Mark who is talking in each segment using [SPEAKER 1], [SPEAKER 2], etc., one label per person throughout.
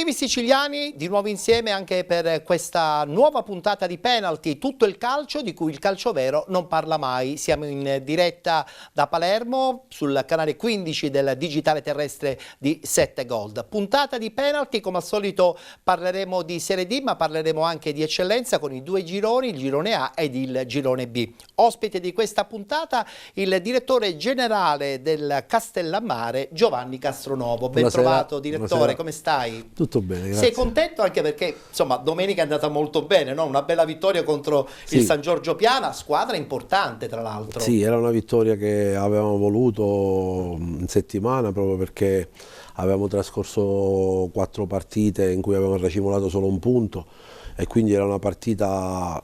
[SPEAKER 1] Sportivi siciliani di nuovo insieme anche per questa nuova puntata di Penalty, tutto il calcio di cui il calcio vero non parla mai. Siamo in diretta da Palermo sul canale 15 del digitale terrestre di 7 Gold. Puntata di Penalty, come al solito parleremo di Serie D, ma parleremo anche di eccellenza con i due gironi, il girone A ed il girone B. Ospite di questa puntata il direttore generale del Castellammare, Giovanni Castronovo. Ben trovato direttore,
[SPEAKER 2] buonasera.
[SPEAKER 1] Come stai?
[SPEAKER 2] Tutto bene, grazie.
[SPEAKER 1] Sei contento anche perché insomma domenica è andata molto bene, no? Una bella vittoria contro il San Giorgio Piana, squadra importante tra l'altro.
[SPEAKER 2] Sì, era una vittoria che avevamo voluto in settimana proprio perché avevamo trascorso 4 partite in cui avevamo racimolato solo un punto e quindi era una partita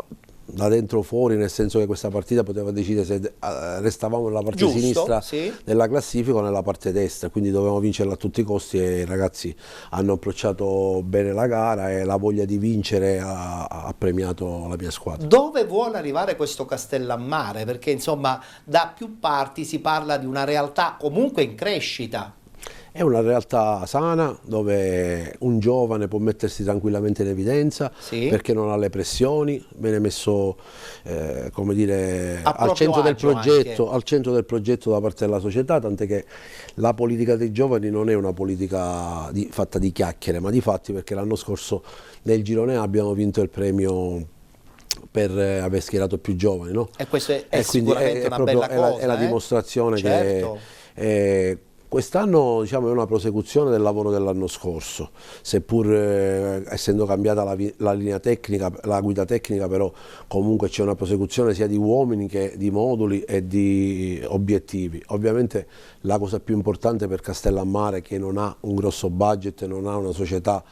[SPEAKER 2] da dentro fuori, nel senso che questa partita poteva decidere se restavamo nella parte sinistra della classifica o nella parte destra, quindi dovevamo vincerla a tutti i costi e i ragazzi hanno approcciato bene la gara e la voglia di vincere ha premiato la mia squadra.
[SPEAKER 1] Dove vuole arrivare questo Castellammare? Perché insomma da più parti si parla di una realtà comunque in crescita.
[SPEAKER 2] È una realtà sana dove un giovane può mettersi tranquillamente in evidenza perché non ha le pressioni, viene messo come dire, al centro del progetto da parte della società, tant'è che la politica dei giovani non è una politica fatta di chiacchiere ma di fatti, perché l'anno scorso nel girone A abbiamo vinto il premio per aver schierato più giovani, no?
[SPEAKER 1] E questo è sicuramente una bella cosa.
[SPEAKER 2] È la dimostrazione che quest'anno diciamo, è una prosecuzione del lavoro dell'anno scorso, seppur essendo cambiata la linea tecnica, la guida tecnica, però comunque c'è una prosecuzione sia di uomini che di moduli e di obiettivi. Ovviamente la cosa più importante per Castellammare, che non ha un grosso budget, non ha una società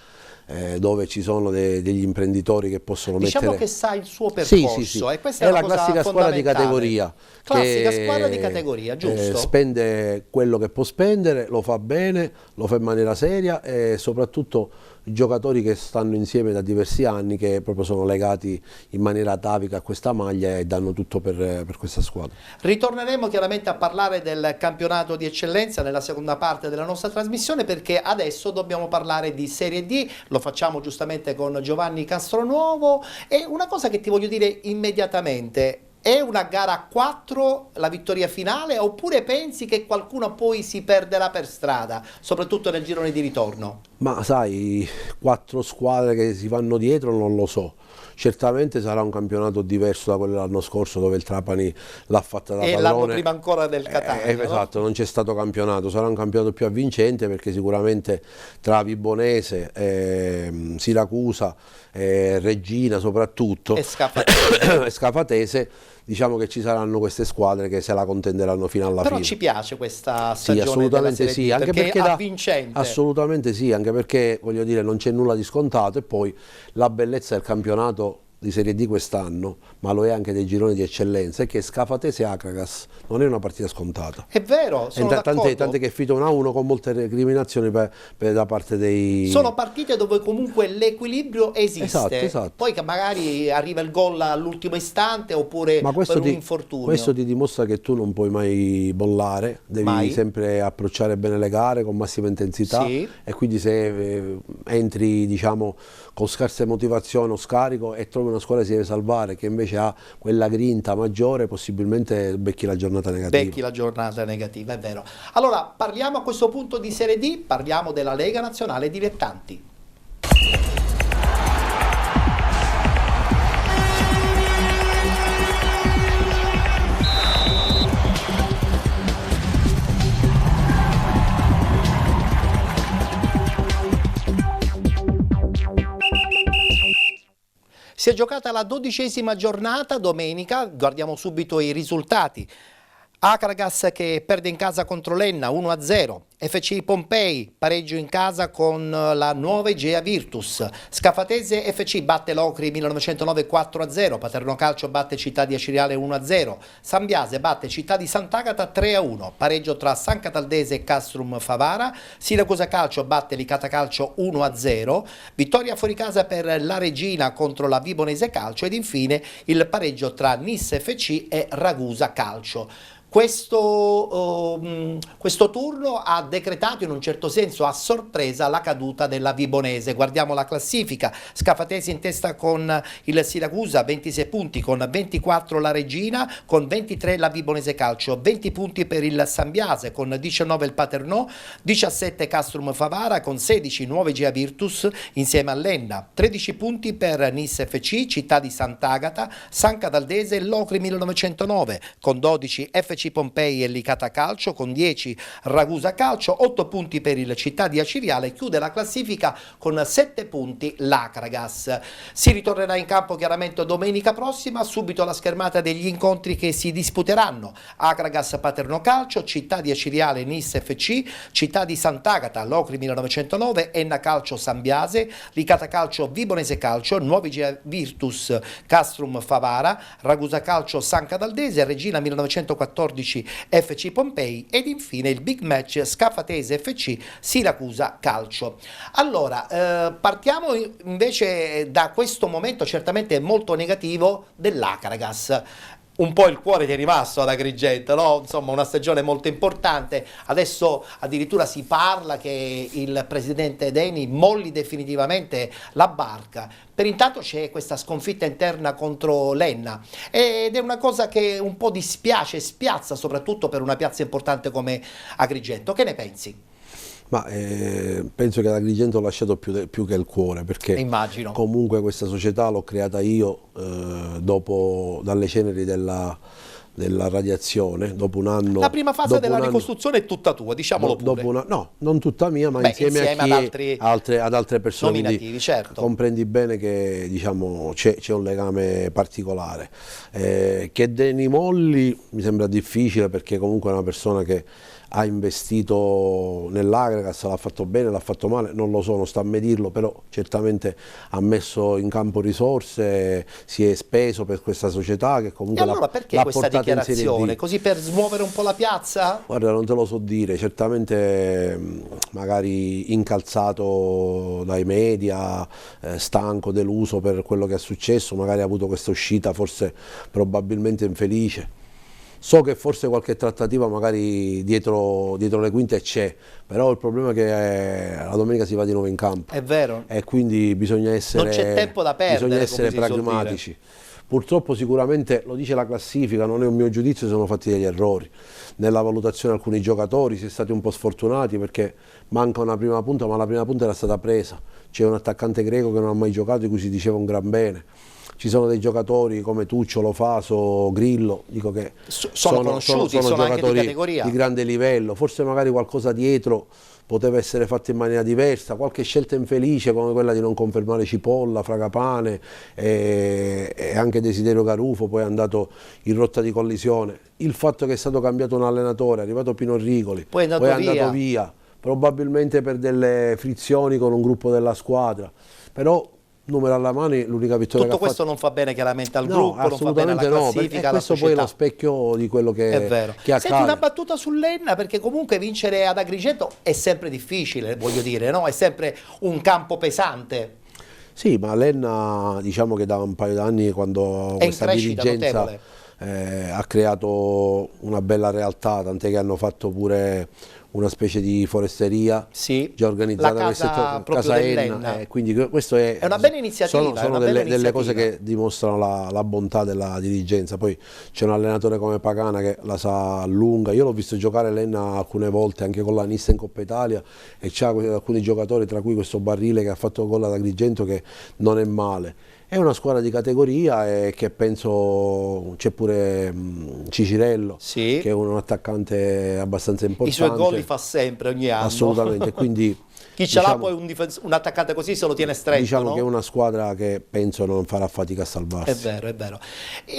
[SPEAKER 2] dove ci sono degli imprenditori che possono
[SPEAKER 1] diciamo
[SPEAKER 2] mettere...
[SPEAKER 1] che sa il suo percorso.
[SPEAKER 2] Sì.
[SPEAKER 1] E questa
[SPEAKER 2] è
[SPEAKER 1] una
[SPEAKER 2] la
[SPEAKER 1] cosa
[SPEAKER 2] classica squadra di categoria.
[SPEAKER 1] Classica squadra di categoria, giusto?
[SPEAKER 2] Spende quello che può spendere, lo fa bene, lo fa in maniera seria e soprattutto i giocatori che stanno insieme da diversi anni, che proprio sono legati in maniera atavica a questa maglia e danno tutto per questa squadra.
[SPEAKER 1] Ritorneremo chiaramente a parlare del campionato di eccellenza nella seconda parte della nostra trasmissione, perché adesso dobbiamo parlare di Serie D, lo facciamo giustamente con Giovanni Castronuovo. E una cosa che ti voglio dire immediatamente: è una gara a 4 la vittoria finale, oppure pensi che qualcuno poi si perderà per strada, soprattutto nel girone di ritorno?
[SPEAKER 2] Ma sai, 4 squadre che si vanno dietro non lo so. Certamente sarà un campionato diverso da quello dell'anno scorso, dove il Trapani l'ha fatta da padrone.
[SPEAKER 1] E l'anno prima ancora del Catania.
[SPEAKER 2] Esatto, non c'è stato campionato, sarà un campionato più avvincente, perché sicuramente tra Vibonese, Siracusa, Reggina soprattutto e Scafatese, diciamo che ci saranno queste squadre che se la contenderanno fino alla fine.
[SPEAKER 1] Però ci piace questa stagione?
[SPEAKER 2] Sì, assolutamente sì, anche perché
[SPEAKER 1] è avvincente.
[SPEAKER 2] Assolutamente sì, anche perché voglio dire non c'è nulla di scontato, e poi la bellezza del campionato di Serie D quest'anno, ma lo è anche dei gironi di eccellenza, è che Scafatese Akragas non è una partita scontata.
[SPEAKER 1] È vero, sono d'accordo.
[SPEAKER 2] Tant'è che è finito 1-1 con molte recriminazioni da parte dei...
[SPEAKER 1] Sono partite dove comunque l'equilibrio esiste.
[SPEAKER 2] Esatto.
[SPEAKER 1] Poi che magari arriva il gol all'ultimo istante, oppure per un infortunio.
[SPEAKER 2] Questo ti dimostra che tu non puoi mai bollare, devi sempre approcciare bene le gare con massima intensità, e quindi se entri diciamo con scarsa motivazione o scarico e trovi una squadra che si deve salvare, che invece ha quella grinta maggiore, possibilmente becchi la giornata negativa.
[SPEAKER 1] Becchi la giornata negativa, è vero. Allora, parliamo a questo punto di Serie D, parliamo della Lega Nazionale Dilettanti. Si è giocata la 12ª giornata domenica, guardiamo subito i risultati. Akragas che perde in casa contro l'Enna 1-0, FC Pompei pareggio in casa con la Nuova Egea Virtus, Scafatese FC batte l'Ocri 1909 4-0, Paterno Calcio batte Città di Aciriale 1-0, San Biase batte Città di Sant'Agata 3-1, pareggio tra San Cataldese e Castrum Favara, Siracusa Calcio batte Licata Calcio 1-0, vittoria fuori casa per la Regina contro la Vibonese Calcio ed infine il pareggio tra Nis FC e Ragusa Calcio. Questo turno ha decretato in un certo senso a sorpresa la caduta della Vibonese. Guardiamo la classifica: Scafatesi in testa con il Siracusa 26 punti, con 24 la Regina, con 23 la Vibonese Calcio, 20 punti per il Sambiase, con 19 il Paternò, 17 Castrum Favara, con 16 Nuove Gea Virtus insieme all'Enna, 13 punti per Nis FC, Città di Sant'Agata, San Cataldese e Locri 1909, con 12 FC Pompei e Licata Calcio, con 10 Ragusa Calcio, 8 punti per il Città di Aciviale, chiude la classifica con 7 punti l'Acragas. Si ritornerà in campo chiaramente domenica prossima, subito la schermata degli incontri che si disputeranno: Acragas Paterno Calcio, Città di Aciviale Nis FC, Città di Sant'Agata Locri 1909, Enna Calcio Sambiase, Licata Calcio Vibonese Calcio, Nuovi Gea Virtus Castrum Favara, Ragusa Calcio San Cataldese, Regina 1914 FC Pompei ed infine il big match Scafatese FC Siracusa Calcio. Allora, partiamo invece da questo momento certamente molto negativo dell'Acragas. Un po' il cuore ti è rimasto ad Agrigento, no? Insomma, una stagione molto importante. Adesso addirittura si parla che il presidente Deni molli definitivamente la barca. Per intanto c'è questa sconfitta interna contro l'Enna ed è una cosa che un po' dispiace e spiazza, soprattutto per una piazza importante come Agrigento. Che ne pensi?
[SPEAKER 2] Ma penso che ad Agrigento ho lasciato più che il cuore, perché
[SPEAKER 1] Immagino.
[SPEAKER 2] comunque questa società l'ho creata io dalle ceneri della radiazione, dopo un anno.
[SPEAKER 1] La prima fase della ricostruzione è tutta tua, diciamolo pure.
[SPEAKER 2] No, non tutta mia, ma insieme ad altre persone.
[SPEAKER 1] Nominativi, certo.
[SPEAKER 2] Comprendi bene che, diciamo, c'è un legame particolare. Che Deni molli mi sembra difficile, perché comunque è una persona che ha investito nell'Acragas, l'ha fatto bene, l'ha fatto male, non lo so, non sta a medirlo, però certamente ha messo in campo risorse, si è speso per questa società che comunque
[SPEAKER 1] e allora perché questa dichiarazione? Così per smuovere un po' la piazza?
[SPEAKER 2] Guarda, non te lo so dire, certamente magari incalzato dai media, stanco, deluso per quello che è successo, magari ha avuto questa uscita forse probabilmente infelice. So che forse qualche trattativa magari dietro le quinte c'è, però il problema è che la domenica si va di nuovo in campo.
[SPEAKER 1] È vero.
[SPEAKER 2] E quindi bisogna essere,
[SPEAKER 1] non c'è tempo da perdere,
[SPEAKER 2] bisogna essere pragmatici. Purtroppo sicuramente, lo dice la classifica, non è un mio giudizio, si sono fatti degli errori. Nella valutazione alcuni giocatori si è stati un po' sfortunati perché manca una prima punta, ma la prima punta era stata presa. C'è un attaccante greco che non ha mai giocato, di cui si diceva un gran bene. Ci sono dei giocatori come Tuccio, Lofaso, Grillo, dico che
[SPEAKER 1] sono conosciuti, sono
[SPEAKER 2] giocatori
[SPEAKER 1] anche di categoria,
[SPEAKER 2] di grande livello. Forse magari qualcosa dietro poteva essere fatto in maniera diversa, qualche scelta infelice come quella di non confermare Cipolla, Fragapane e anche Desiderio Garufo, poi è andato in rotta di collisione. Il fatto che è stato cambiato un allenatore, è arrivato Pino Rigoli,
[SPEAKER 1] poi è andato
[SPEAKER 2] via, probabilmente per delle frizioni con un gruppo della squadra, però numero alla mano, l'unica vittoria
[SPEAKER 1] tutto
[SPEAKER 2] che ha
[SPEAKER 1] questo
[SPEAKER 2] fatto...
[SPEAKER 1] non fa bene chiaramente al gruppo, non fa bene alla classifica,
[SPEAKER 2] e questo poi è lo specchio di quello che accade.
[SPEAKER 1] Senti, una battuta sull'Enna, perché comunque vincere ad Agrigento è sempre difficile, voglio dire, no? È sempre un campo pesante.
[SPEAKER 2] Sì, ma l'Enna, diciamo che da un paio d'anni, quando questa dirigenza ha creato una bella realtà, tant'è che hanno fatto pure una specie di foresteria,
[SPEAKER 1] sì,
[SPEAKER 2] già organizzata,
[SPEAKER 1] la casa
[SPEAKER 2] Enna, quindi questo è
[SPEAKER 1] una bella iniziativa.
[SPEAKER 2] Sono delle cose che dimostrano la bontà della dirigenza. Poi c'è un allenatore come Pagana che la sa lunga, io l'ho visto giocare l'Enna alcune volte anche con la Nissa in Coppa Italia, e c'ha alcuni giocatori, tra cui questo Barrile che ha fatto gol ad Agrigento, che non è male. È una squadra di categoria e che penso c'è pure Cicirello,
[SPEAKER 1] sì,
[SPEAKER 2] che è un attaccante abbastanza importante.
[SPEAKER 1] I suoi gol li fa sempre ogni anno.
[SPEAKER 2] Assolutamente, quindi
[SPEAKER 1] chi ce l'ha poi un attaccante così se lo tiene stretto.
[SPEAKER 2] Diciamo,
[SPEAKER 1] no?
[SPEAKER 2] Che è una squadra che penso non farà fatica a salvarsi.
[SPEAKER 1] È vero, è vero.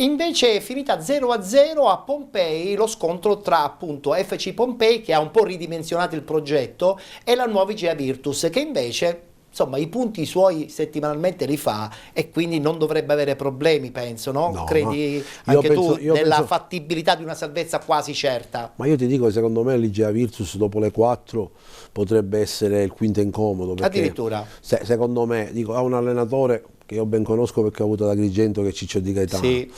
[SPEAKER 1] Invece è finita 0-0 a Pompei lo scontro tra appunto FC Pompei, che ha un po' ridimensionato il progetto, e la Nuovi Gea Virtus, che invece insomma i punti suoi settimanalmente li fa e quindi non dovrebbe avere problemi, penso, no?
[SPEAKER 2] No,
[SPEAKER 1] credi anche tu nella fattibilità di una salvezza quasi certa?
[SPEAKER 2] Ma io ti dico che secondo me l'Igea Virtus dopo le 4 potrebbe essere il quinto incomodo, perché
[SPEAKER 1] addirittura
[SPEAKER 2] secondo me, dico, ha un allenatore che io ben conosco perché ho avuto ad Agrigento, che è Ciccio Di Gaetano,
[SPEAKER 1] Sì.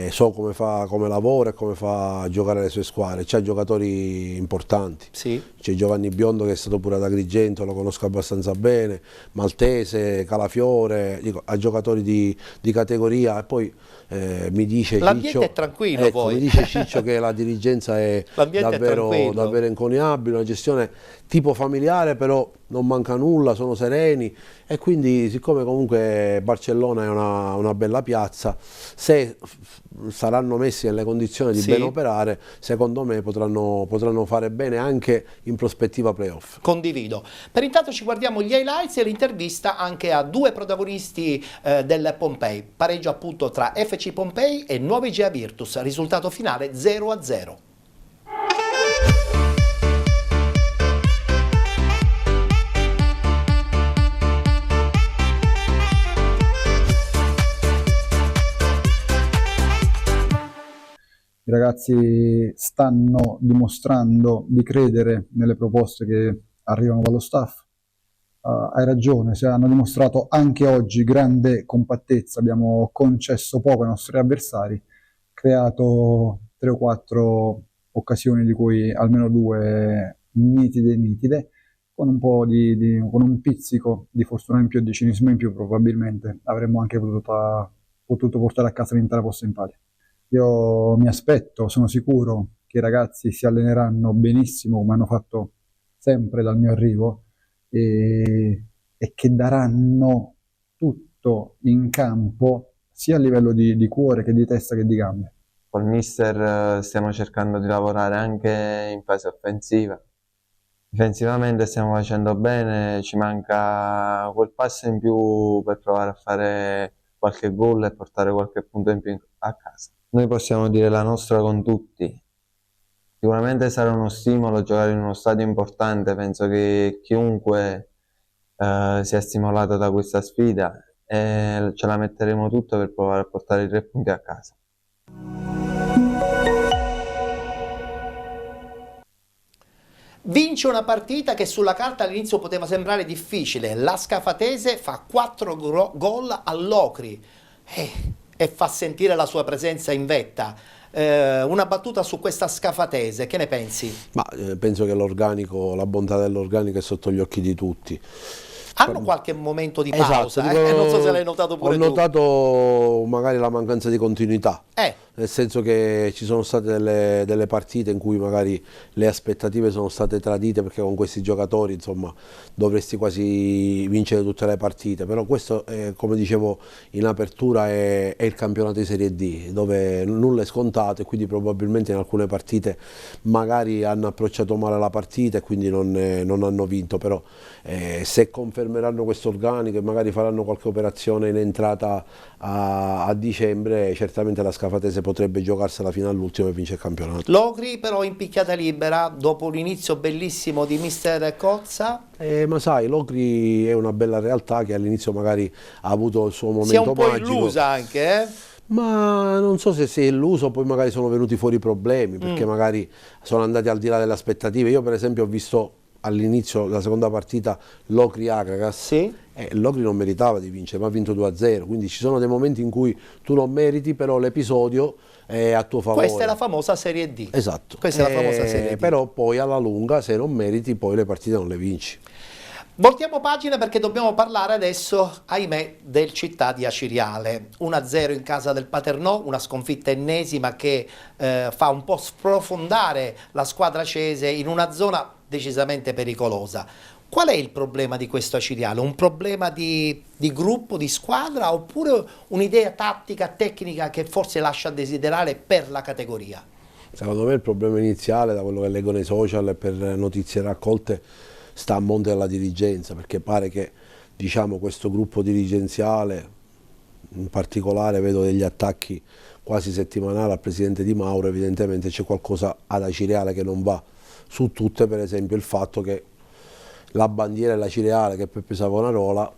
[SPEAKER 2] so come fa, come lavora e come fa a giocare le sue squadre, c'ha giocatori importanti,
[SPEAKER 1] Sì.
[SPEAKER 2] c'è Giovanni Biondo che è stato pure ad Agrigento, lo conosco abbastanza bene, Maltese, Calafiore, dico, ha giocatori di categoria, e poi mi dice
[SPEAKER 1] L'ambiente
[SPEAKER 2] Ciccio,
[SPEAKER 1] è tranquillo,
[SPEAKER 2] ecco,
[SPEAKER 1] poi.
[SPEAKER 2] mi dice Ciccio che la dirigenza è
[SPEAKER 1] L'ambiente è tranquillo.
[SPEAKER 2] davvero inconiabile, una gestione tipo familiare, però non manca nulla, sono sereni, e quindi siccome comunque Barcellona è una bella piazza, se saranno messi nelle condizioni di
[SPEAKER 1] Sì.
[SPEAKER 2] ben operare, secondo me potranno fare bene anche in prospettiva playoff.
[SPEAKER 1] Condivido. Per intanto ci guardiamo gli highlights e l'intervista anche a due protagonisti del Pompei. Pareggio appunto tra FC Pompei e Nuovi Gea Virtus, risultato finale 0-0.
[SPEAKER 3] I ragazzi stanno dimostrando di credere nelle proposte che arrivano dallo staff. Hai ragione, hanno dimostrato anche oggi grande compattezza, abbiamo concesso poco ai nostri avversari, creato 3 o 4 occasioni di cui almeno 2 nitide, con un po' con un pizzico di fortuna in più e di cinismo in più probabilmente avremmo anche potuto portare a casa l'intera posta in palio. Io mi aspetto, sono sicuro che i ragazzi si alleneranno benissimo come hanno fatto sempre dal mio arrivo e che daranno tutto in campo sia a livello di cuore che di testa che di gambe.
[SPEAKER 4] Col mister stiamo cercando di lavorare anche in fase offensiva. Difensivamente stiamo facendo bene, ci manca quel passo in più per provare a fare qualche gol e portare qualche punto in più a casa. Noi possiamo dire la nostra con tutti. Sicuramente sarà uno stimolo giocare in uno stadio importante, penso che chiunque sia stimolato da questa sfida e ce la metteremo tutta per provare a portare i 3 punti a casa.
[SPEAKER 1] Vince una partita che sulla carta all'inizio poteva sembrare difficile. La Scafatese fa 4 gol all'Ocri e fa sentire la sua presenza in vetta. Una battuta su questa Scafatese, che ne pensi?
[SPEAKER 2] Ma penso che l'organico, la bontà dell'organico è sotto gli occhi di tutti.
[SPEAKER 1] Hanno qualche momento di pausa,
[SPEAKER 2] esatto,
[SPEAKER 1] non so se l'hai notato pure
[SPEAKER 2] ho
[SPEAKER 1] tu.
[SPEAKER 2] notato magari la mancanza di continuità, nel senso che ci sono state delle partite in cui magari le aspettative sono state tradite, perché con questi giocatori insomma dovresti quasi vincere tutte le partite, però questo come dicevo in apertura è il campionato di Serie D, dove nulla è scontato, e quindi probabilmente in alcune partite magari hanno approcciato male la partita e quindi non hanno vinto, però se confermeranno questo organico e magari faranno qualche operazione in entrata a dicembre, certamente la Scafatese potrebbe giocarsela fino all'ultimo e vincere il campionato.
[SPEAKER 1] L'Ocri però in picchiata libera dopo l'inizio bellissimo di mister Cozza.
[SPEAKER 2] Ma sai, l'Ocri è una bella realtà che all'inizio magari ha avuto il suo momento
[SPEAKER 1] Si è un po'
[SPEAKER 2] magico.
[SPEAKER 1] illusa anche,
[SPEAKER 2] Ma non so se si è illuso, poi magari sono venuti fuori problemi, perché magari sono andati al di là delle aspettative. Io per esempio ho visto all'inizio della seconda partita l'Ocri Acagas,
[SPEAKER 1] Sì.
[SPEAKER 2] L'Ocri non meritava di vincere, ma ha vinto 2-0, quindi ci sono dei momenti in cui tu non meriti, però l'episodio è a tuo favore.
[SPEAKER 1] Questa è la famosa Serie D.
[SPEAKER 2] Esatto.
[SPEAKER 1] Questa è la famosa Serie D.
[SPEAKER 2] Però poi alla lunga, se non meriti, poi le partite non le vinci.
[SPEAKER 1] Voltiamo pagina perché dobbiamo parlare adesso, ahimè, del Città di Aciriale. 1-0 in casa del Paternò, una sconfitta ennesima che fa un po' sprofondare la squadra acese in una zona decisamente pericolosa. Qual è il problema di questo Aciriale? Un problema di gruppo, di squadra, oppure un'idea tattica, tecnica che forse lascia a desiderare per la categoria?
[SPEAKER 2] Secondo me il problema iniziale, da quello che leggo nei social e per notizie raccolte, sta a monte della dirigenza, perché pare che diciamo, questo gruppo dirigenziale, in particolare vedo degli attacchi quasi settimanali al presidente Di Mauro, evidentemente c'è qualcosa ad Aciriale che non va. Su tutte, per esempio, il fatto che la bandiera della Cireale, che Peppe Savonarola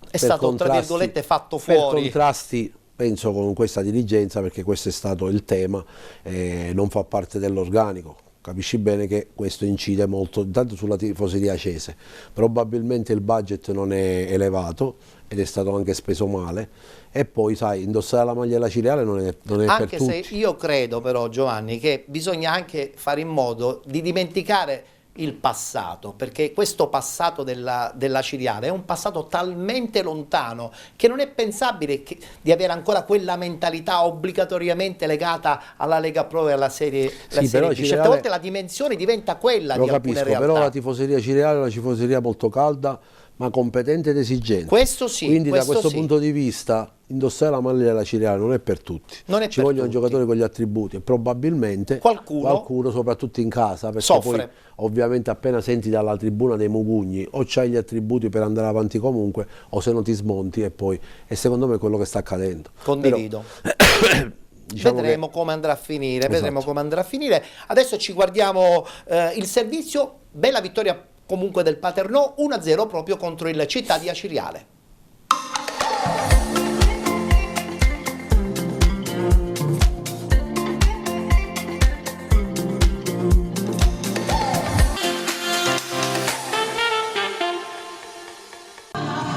[SPEAKER 1] è stato tra virgolette fatto fuori.
[SPEAKER 2] Per contrasti penso con questa dirigenza, perché questo è stato il tema, non fa parte dell'organico. capisci bene che questo incide molto intanto sulla tifoseria acese, probabilmente il budget non è elevato ed è stato anche speso male, e poi sai, indossare la maglia della Ciriale non è per
[SPEAKER 1] Anche
[SPEAKER 2] tutti.
[SPEAKER 1] se io credo però, Giovanni, che bisogna anche fare in modo di dimenticare il passato, perché questo passato della Ciriale è un passato talmente lontano che non è pensabile di avere ancora quella mentalità obbligatoriamente legata alla Lega Pro e alla Serie, la
[SPEAKER 2] Sì,
[SPEAKER 1] serie
[SPEAKER 2] però
[SPEAKER 1] B.
[SPEAKER 2] Ciriale-
[SPEAKER 1] Certe volte la dimensione diventa quella
[SPEAKER 2] Lo
[SPEAKER 1] di alcune
[SPEAKER 2] capisco,
[SPEAKER 1] realtà.
[SPEAKER 2] però la tifoseria Ciriale è una tifoseria molto calda, ma competente ed esigente.
[SPEAKER 1] Questo sì,
[SPEAKER 2] Quindi da questo
[SPEAKER 1] sì.
[SPEAKER 2] punto di vista indossare la maglia della Ciriale non è per tutti.
[SPEAKER 1] Non è
[SPEAKER 2] Ci
[SPEAKER 1] per
[SPEAKER 2] vogliono
[SPEAKER 1] tutti.
[SPEAKER 2] giocatori con gli attributi e probabilmente
[SPEAKER 1] Qualcuno
[SPEAKER 2] soprattutto in casa, perché
[SPEAKER 1] soffre.
[SPEAKER 2] poi ovviamente appena senti dalla tribuna dei mugugni o c'hai gli attributi per andare avanti comunque o se non ti smonti, e secondo me è quello che sta accadendo.
[SPEAKER 1] Condivido.
[SPEAKER 2] Diciamo
[SPEAKER 1] Vedremo come andrà a finire,
[SPEAKER 2] Esatto.
[SPEAKER 1] vedremo come andrà a finire. Adesso ci guardiamo il servizio, bella vittoria comunque del Paternò, 1-0 proprio contro il Città di Aciriale.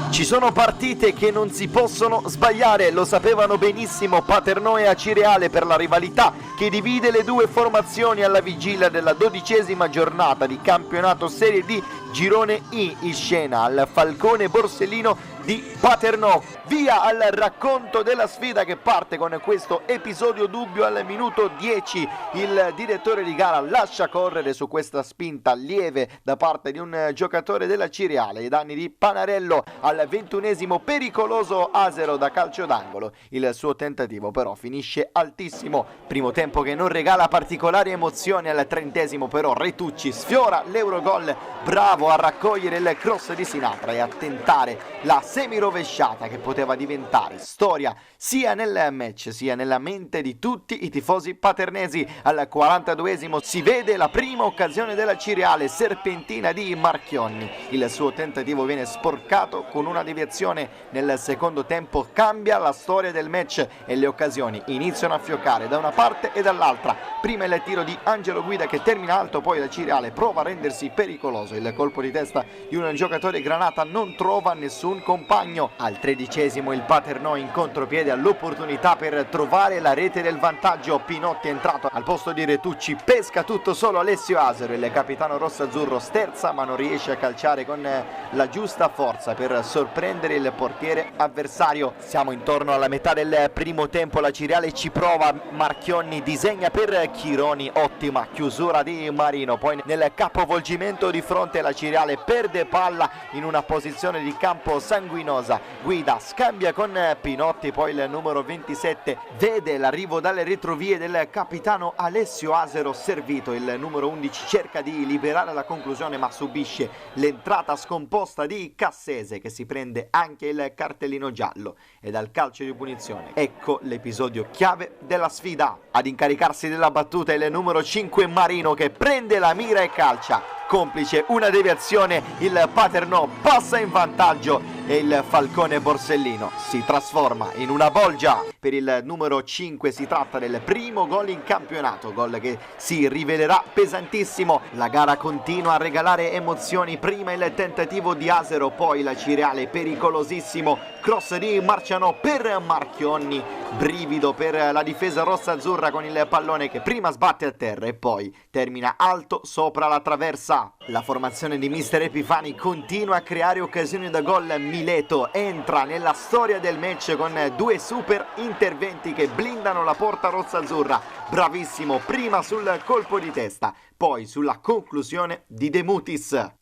[SPEAKER 5] Ci sono partite che non si possono sbagliare, lo sapevano benissimo Paternò e Aciriale per la rivalità che divide le due formazioni alla vigilia della 12ª giornata di campionato Serie D Girone I, in scena al Falcone Borsellino di Paternò. Via al racconto della sfida che parte con questo episodio dubbio al minuto 10. Il direttore di gara lascia correre su questa spinta lieve da parte di un giocatore della Ciriale ai danni di Panarello. Al 21esimo pericoloso asero da calcio d'angolo. Il suo tentativo però finisce altissimo. Primo tempo che non regala particolari emozioni. Al 30esimo però Retucci sfiora l'Eurogol. Bravo a raccogliere il cross di Sinatra e a tentare la semirovesciata che poteva diventare storia sia nel match sia nella mente di tutti i tifosi paternesi. Al 42esimo si vede la prima occasione della Ciriale, serpentina di Marchionni. Il suo tentativo viene sporcato con una deviazione. Nel secondo tempo cambia la storia del match e le occasioni iniziano a fioccare da una parte e dall'altra. Prima il tiro di Angelo Guida che termina alto, poi la Ciriale prova a rendersi pericoloso. Il colpo di testa di un giocatore granata non trova nessun compagno. Al 13esimo il Paternò in contropiede all'opportunità per trovare la rete del vantaggio. Pinotti è entrato al posto di Retucci, pesca tutto solo Alessio Asero. Il capitano rossazzurro sterza ma non riesce a calciare con la giusta forza per sorprendere il portiere avversario. Siamo intorno alla metà del primo tempo, la Ciriale ci prova, Marchionni disegna per Chironi, ottima chiusura di Marino. Poi nel capovolgimento di fronte la Ciriale perde palla in una posizione di campo sanguinosa. Guida scambia con Pinotti, poi il numero 27 vede l'arrivo dalle retrovie del capitano Alessio Asero servito. Il numero 11 cerca di liberare la conclusione ma subisce l'entrata scomposta di Cassese che si prende anche il cartellino giallo e dal calcio di punizione. Ecco l'episodio chiave della sfida. Ad incaricarsi della battuta il numero 5 Marino che prende la mira e calcia. Complice una deviazione, il Paternò passa in vantaggio e il Falcone Borsellino si trasforma in una bolgia. Per il numero 5 si tratta del primo gol in campionato, gol che si rivelerà pesantissimo. La gara continua a regalare emozioni, prima il tentativo di Asero, poi la Ciriale pericolosissimo, cross di Marcianò per Marchionni, brivido per la difesa rossa-azzurra con il pallone che prima sbatte a terra e poi termina alto sopra la traversa. La formazione di mister Epifani continua a creare occasioni da gol. Mileto entra nella storia del match con due super interventi che blindano la porta rossa-azzurra. Bravissimo prima sul colpo di testa, poi sulla conclusione di De Mutis.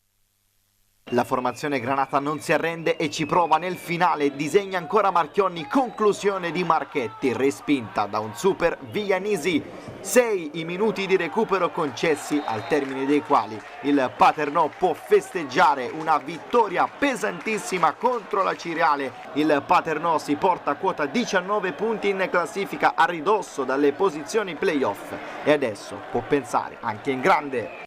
[SPEAKER 5] La formazione granata non si arrende e ci prova nel finale, disegna ancora Marchionni, conclusione di Marchetti, respinta da un super Vianisi. 6 i minuti di recupero concessi, al termine dei quali il Paternò può festeggiare una vittoria pesantissima contro la Ciriale. Il Paternò si porta a quota 19 punti in classifica, a ridosso dalle posizioni playoff, e adesso può pensare anche in grande.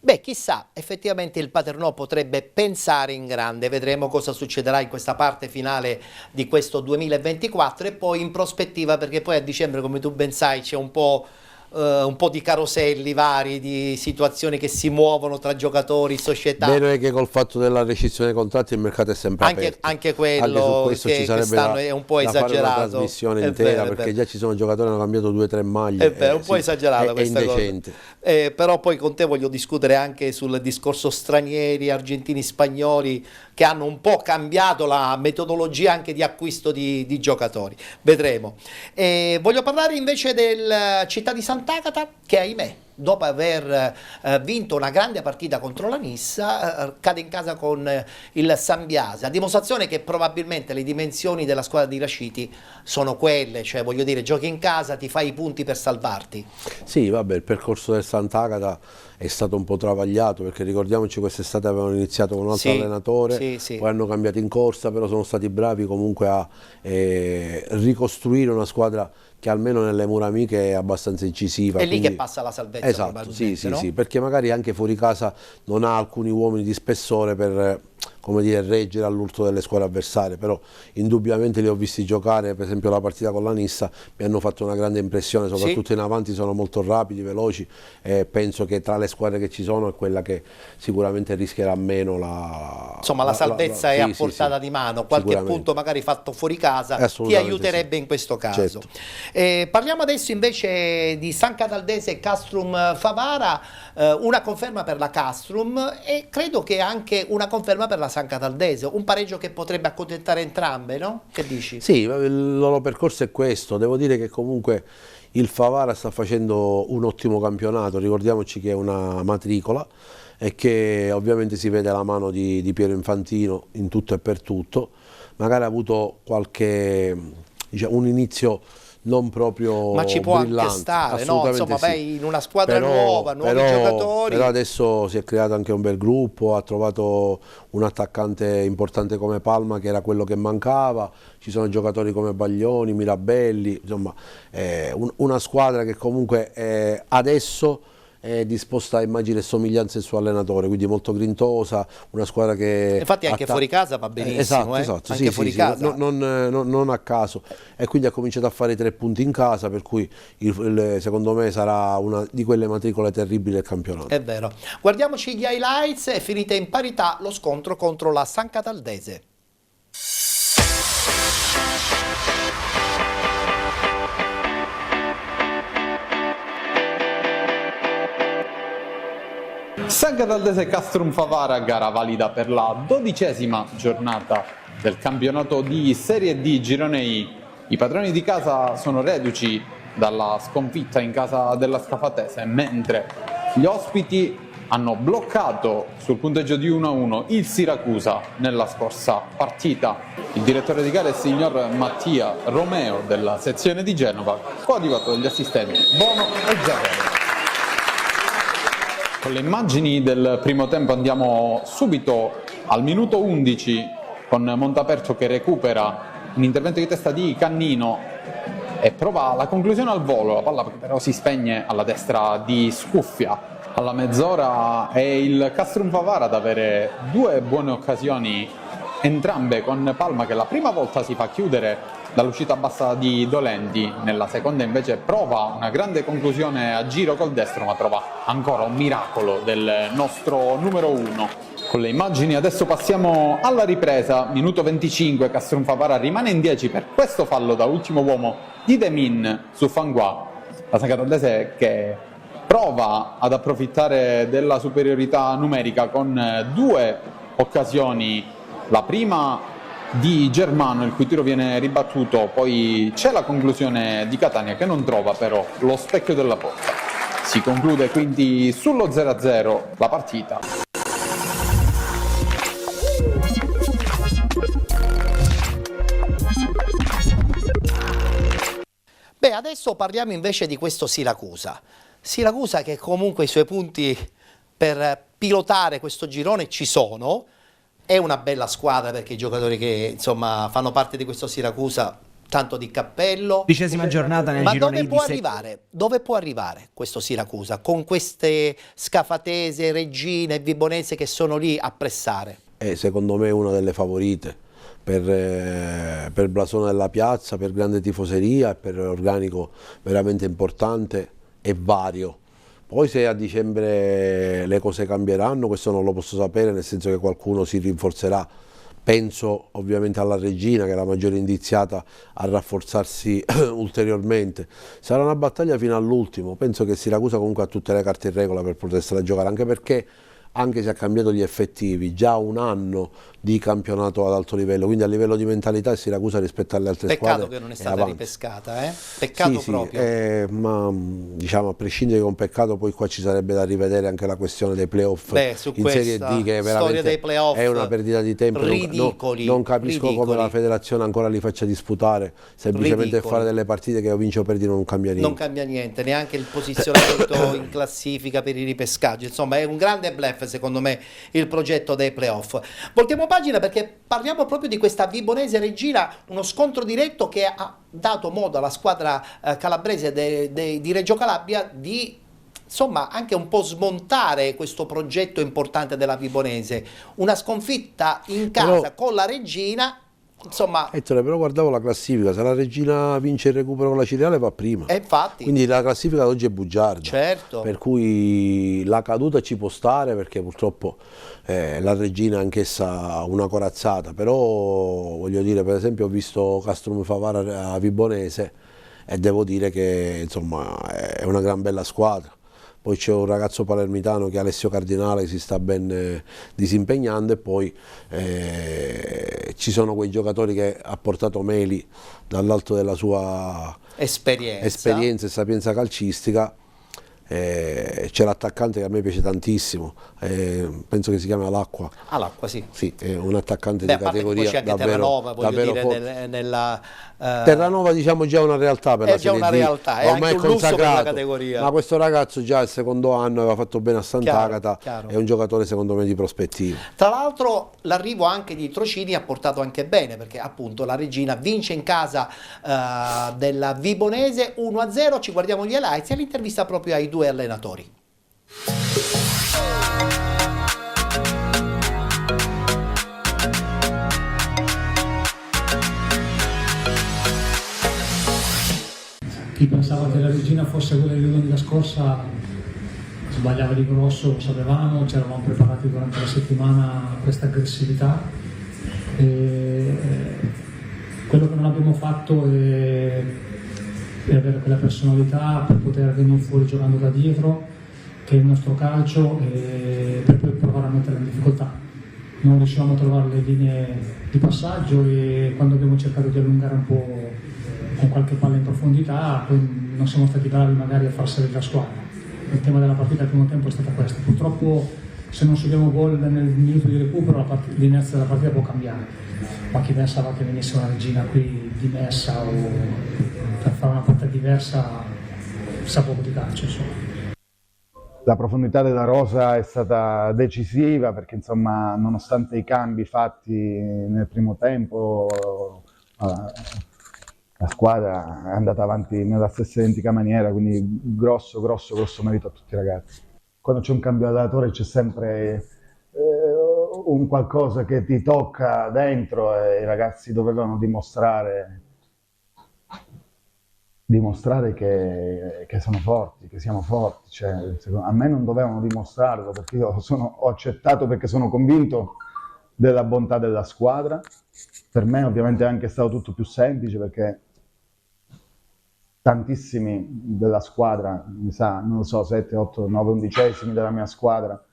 [SPEAKER 1] Beh, chi chissà, effettivamente il Paternò potrebbe pensare in grande, vedremo cosa succederà in questa parte finale di questo 2024 e poi in prospettiva, perché poi a dicembre, come tu ben sai, c'è un po' di caroselli vari, di situazioni che si muovono tra giocatori, società.
[SPEAKER 2] Vero è che col fatto della rescissione dei contratti il mercato è sempre aperto.
[SPEAKER 1] Anche quello
[SPEAKER 2] anche su questo
[SPEAKER 1] che
[SPEAKER 2] ci sarebbe
[SPEAKER 1] quest'anno è un po'
[SPEAKER 2] da fare
[SPEAKER 1] esagerato.
[SPEAKER 2] una trasmissione
[SPEAKER 1] È
[SPEAKER 2] intera,
[SPEAKER 1] vero,
[SPEAKER 2] perché già ci sono giocatori che hanno cambiato 2 o 3 maglie.
[SPEAKER 1] È vero, un po' esagerata
[SPEAKER 2] è
[SPEAKER 1] questa
[SPEAKER 2] indecente.
[SPEAKER 1] cosa. Però poi con te voglio discutere anche sul discorso stranieri, argentini, spagnoli, che hanno un po' cambiato la metodologia anche di acquisto di giocatori. Vedremo. Voglio parlare invece del Città di Sant'Agata, che ahimè, dopo aver vinto una grande partita contro la Nissa, cade in casa con il Sambiase, a dimostrazione che probabilmente le dimensioni della squadra di Raciti sono quelle, cioè voglio dire, giochi in casa, ti fai i punti per salvarti.
[SPEAKER 2] Sì, vabbè, il percorso del Sant'Agata è stato un po' travagliato, perché ricordiamoci quest'estate avevano iniziato con un altro allenatore, poi hanno cambiato in corsa, però sono stati bravi comunque a ricostruire una squadra che almeno nelle mura amiche è abbastanza incisiva.
[SPEAKER 1] È lì che passa la salvezza.
[SPEAKER 2] Esatto, sì,
[SPEAKER 1] no?
[SPEAKER 2] sì, perché magari anche fuori casa non ha alcuni uomini di spessore per, come dire, reggere all'urto delle squadre avversarie, però indubbiamente li ho visti giocare, per esempio la partita con la Nissa mi hanno fatto una grande impressione, soprattutto in avanti sono molto rapidi, veloci, e penso che tra le squadre che ci sono è quella che sicuramente rischierà meno la
[SPEAKER 1] salvezza è a portata di mano, qualche punto magari fatto fuori casa ti aiuterebbe in questo caso.
[SPEAKER 2] Certo.
[SPEAKER 1] Parliamo adesso invece di San Cataldese e Castrum Favara, una conferma per la Castrum e credo che anche una conferma per la San Cataldese, un pareggio che potrebbe accontentare entrambe, no? Che dici?
[SPEAKER 2] Sì, il loro percorso è questo, devo dire che comunque il Favara sta facendo un ottimo campionato, ricordiamoci che è una matricola e che ovviamente si vede la mano di Piero Infantino in tutto e per tutto, magari ha avuto qualche, diciamo, un inizio non proprio
[SPEAKER 1] ma ci può
[SPEAKER 2] brillante,
[SPEAKER 1] anche stare, no? Insomma, in una squadra nuova, nuovi giocatori.
[SPEAKER 2] Però adesso si è creato anche un bel gruppo, ha trovato un attaccante importante come Palma, che era quello che mancava, ci sono giocatori come Baglioni, Mirabelli, insomma una squadra che comunque adesso è disposta a immagine e somiglianza del suo allenatore, quindi molto grintosa, una squadra che...
[SPEAKER 1] Infatti anche fuori casa va benissimo,
[SPEAKER 2] esatto,
[SPEAKER 1] anche fuori casa.
[SPEAKER 2] Non a caso, e quindi ha cominciato a fare i 3 punti in casa, per cui secondo me sarà una di quelle matricole terribili del campionato.
[SPEAKER 1] È vero. Guardiamoci gli highlights, è finita in parità lo scontro contro la San Cataldese.
[SPEAKER 6] San Cataldese e Castrum Favara, gara valida per la 12ª giornata del campionato di Serie D Girone I. I padroni di casa sono reduci dalla sconfitta in casa della Scafatese, mentre gli ospiti hanno bloccato sul punteggio di 1-1 il Siracusa nella scorsa partita. Il direttore di gara è il signor Mattia Romeo della sezione di Genova, coadiuvato dagli assistenti Bono e Giarello. Con le immagini del primo tempo andiamo subito al minuto 11 con Montaperto che recupera un intervento di testa di Cannino e prova la conclusione al volo, la palla però si spegne alla destra di Scuffia. Alla mezz'ora è il Castrum Favara ad avere 2 buone occasioni, entrambe con Palma che la prima volta si fa chiudere dall'uscita bassa di Dolenti, nella seconda invece prova una grande conclusione a giro col destro, ma trova ancora un miracolo del nostro numero 1. Con le immagini adesso passiamo alla ripresa, minuto 25, Castrum Favara rimane in 10 per questo fallo da ultimo uomo di Demin su Fanguà. La San Cataldese che prova ad approfittare della superiorità numerica con 2 occasioni, la prima di Germano, il cui tiro viene ribattuto, poi c'è la conclusione di Catania che non trova però lo specchio della porta. Si conclude quindi sullo 0-0 la partita.
[SPEAKER 1] Beh, adesso parliamo invece di questo Siracusa. Siracusa che comunque i suoi punti per pilotare questo girone ci sono. È una bella squadra perché i giocatori che insomma fanno parte di questo Siracusa tanto di cappello.
[SPEAKER 7] 10ª giornata nel
[SPEAKER 1] Ma
[SPEAKER 7] girone
[SPEAKER 1] dove
[SPEAKER 7] I
[SPEAKER 1] può
[SPEAKER 7] di
[SPEAKER 1] arrivare? Dove può arrivare questo Siracusa con queste Scafatese, Reggina e Vibonese che sono lì a pressare?
[SPEAKER 2] È secondo me una delle favorite per blasone della piazza, per grande tifoseria e per organico veramente importante e vario. Poi se a dicembre le cose cambieranno, questo non lo posso sapere, nel senso che qualcuno si rinforzerà. Penso ovviamente alla Reggina, che è la maggiore indiziata a rafforzarsi ulteriormente. Sarà una battaglia fino all'ultimo. Penso che Siracusa comunque ha tutte le carte in regola per potersela giocare, anche perché, anche se ha cambiato gli effettivi, già un anno di campionato ad alto livello, quindi a livello di mentalità Siracusa rispetto alle altre
[SPEAKER 1] Peccato
[SPEAKER 2] squadre
[SPEAKER 1] che non è
[SPEAKER 2] è
[SPEAKER 1] stata
[SPEAKER 2] avanti.
[SPEAKER 1] ripescata, Peccato
[SPEAKER 2] Sì,
[SPEAKER 1] proprio.
[SPEAKER 2] ma diciamo, a prescindere che è un peccato, poi qua ci sarebbe da rivedere anche la questione dei playoff
[SPEAKER 1] Su
[SPEAKER 2] in Serie
[SPEAKER 1] questa
[SPEAKER 2] D, che
[SPEAKER 1] storia
[SPEAKER 2] veramente
[SPEAKER 1] dei playoff
[SPEAKER 2] è una perdita di tempo.
[SPEAKER 1] ridicoli,
[SPEAKER 2] Non capisco come
[SPEAKER 1] ridicoli.
[SPEAKER 2] la federazione ancora li faccia disputare, semplicemente
[SPEAKER 1] Ridicoli.
[SPEAKER 2] fare delle partite che o vinci o perdi non cambia niente.
[SPEAKER 1] Non cambia niente, neanche il posizionamento in classifica per i ripescaggi. Insomma, è un grande bluff, secondo me, il progetto dei playoff. Voltiamo pagina perché parliamo proprio di questa Vibonese Reggina, uno scontro diretto che ha dato modo alla squadra calabrese di Reggio Calabria di, insomma, anche un po' smontare questo progetto importante della Vibonese. Una sconfitta in casa con la Reggina, insomma,
[SPEAKER 2] Ettore, però guardavo la classifica, se la Reggina vince il recupero con la Cireale va prima.
[SPEAKER 1] e infatti,
[SPEAKER 2] Quindi la classifica ad oggi è bugiarda.
[SPEAKER 1] certo.
[SPEAKER 2] Per cui la caduta ci può stare, perché purtroppo la Reggina è anch'essa una corazzata, però voglio dire, per esempio ho visto Castrum Favara a Vibonese e devo dire che insomma è una gran bella squadra. Poi c'è un ragazzo palermitano che è Alessio Cardinale, che si sta ben disimpegnando, e poi ci sono quei giocatori che ha portato Meli dall'alto della sua esperienza e sapienza calcistica. C'è l'attaccante che a me piace tantissimo, penso che si chiami All'Acqua.
[SPEAKER 1] All'Acqua, sì.
[SPEAKER 2] Sì, è un attaccante
[SPEAKER 1] Beh,
[SPEAKER 2] di
[SPEAKER 1] a parte che poi
[SPEAKER 2] categoria
[SPEAKER 1] c'è anche
[SPEAKER 2] davvero,
[SPEAKER 1] Terranova, voglio
[SPEAKER 2] davvero
[SPEAKER 1] dire,
[SPEAKER 2] forte.
[SPEAKER 1] nella
[SPEAKER 2] Terranova, diciamo, già è una realtà per
[SPEAKER 1] è
[SPEAKER 2] la
[SPEAKER 1] già
[SPEAKER 2] Serie
[SPEAKER 1] una
[SPEAKER 2] D,
[SPEAKER 1] realtà, è
[SPEAKER 2] ormai
[SPEAKER 1] anche un lusso per la
[SPEAKER 2] consacrato,
[SPEAKER 1] categoria.
[SPEAKER 2] ma questo ragazzo già il secondo anno aveva fatto bene a Sant'Agata,
[SPEAKER 1] Chiaro.
[SPEAKER 2] è un giocatore secondo me di prospettiva.
[SPEAKER 1] Tra l'altro l'arrivo anche di Trocini ha portato anche bene, perché appunto la Reggina vince in casa della Vibonese 1-0. Ci guardiamo gli highlights e l'intervista proprio ai due allenatori.
[SPEAKER 8] Chi pensava che la Reggina fosse quella di domenica scorsa sbagliava di grosso, lo sapevamo, ci eravamo preparati durante la settimana a questa aggressività. E quello che non abbiamo fatto è avere quella personalità per poter venire fuori giocando da dietro, che è il nostro calcio, e per poi provare a mettere in difficoltà. Non riuscivamo a trovare le linee di passaggio, e quando abbiamo cercato di allungare un po' con qualche palla in profondità, poi non siamo stati bravi magari a far salire la squadra. Il tema della partita al primo tempo è stata questa. Purtroppo se non subiamo gol nel minuto di recupero l'inizio della partita può cambiare, ma chi pensava che venisse una Reggina qui dimessa o per fare una partita diversa sa poco di calcio, insomma.
[SPEAKER 3] La profondità della rosa è stata decisiva, perché insomma, nonostante i cambi fatti nel primo tempo, la squadra è andata avanti nella stessa identica maniera, quindi grosso merito a tutti i ragazzi. Quando c'è un cambio allenatore c'è sempre un qualcosa che ti tocca dentro, e i ragazzi dovevano dimostrare che sono forti, che siamo forti. Cioè, a me non dovevano dimostrarlo, perché io ho accettato, perché sono convinto della bontà della squadra. Per me ovviamente è anche stato tutto più semplice, perché tantissimi della squadra, mi sa, non lo so, 7, 8, 9 undicesimi della mia squadra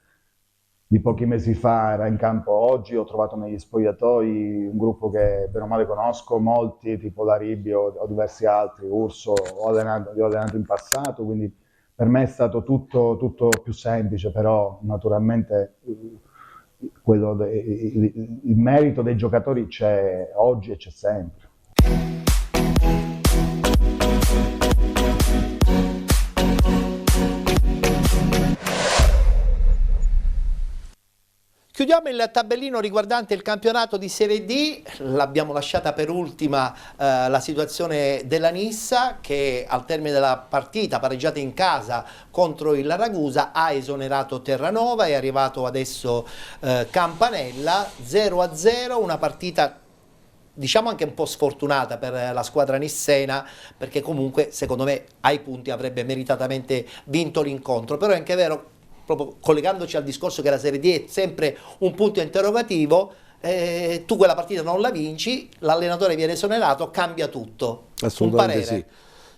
[SPEAKER 3] di pochi mesi fa era in campo oggi. Ho trovato negli spogliatoi un gruppo che bene o male conosco, molti, tipo Laribbi o diversi altri, Urso, li ho allenato in passato, quindi per me è stato tutto più semplice, però naturalmente il merito dei giocatori c'è oggi e c'è sempre.
[SPEAKER 1] Chiudiamo il tabellino riguardante il campionato di Serie D, l'abbiamo lasciata per ultima la situazione della Nissa che al termine della partita pareggiata in casa contro il Ragusa ha esonerato Terranova, è arrivato adesso Campanella 0-0, una partita diciamo anche un po' sfortunata per la squadra nissena, perché comunque secondo me ai punti avrebbe meritatamente vinto l'incontro, però è anche vero, proprio collegandoci al discorso che la Serie D è sempre un punto interrogativo, tu quella partita non la vinci, l'allenatore viene esonerato, cambia tutto.
[SPEAKER 2] Assolutamente
[SPEAKER 1] un parere?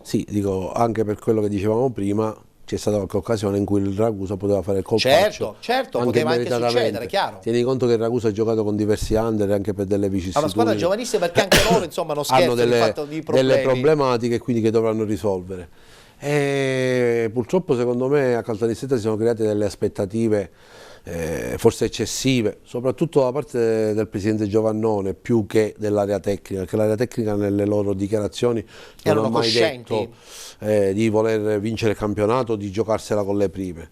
[SPEAKER 2] sì, dico anche per quello che dicevamo prima, c'è stata qualche occasione in cui il Ragusa poteva fare il colpaccio.
[SPEAKER 1] Certo, poteva anche succedere, chiaro.
[SPEAKER 2] Tieni conto che il Ragusa ha giocato con diversi under anche per delle vicissitudini.
[SPEAKER 1] È una squadra giovanissima, perché anche loro insomma non scherzano,
[SPEAKER 2] hanno
[SPEAKER 1] il fatto di problemi.
[SPEAKER 2] delle problematiche quindi che dovranno risolvere. E purtroppo secondo me a Caltanissetta si sono create delle aspettative forse eccessive, soprattutto da parte del presidente Giovannone più che dell'area tecnica, perché l'area tecnica nelle loro dichiarazioni non ha mai detto di voler vincere il campionato, di giocarsela con le prime.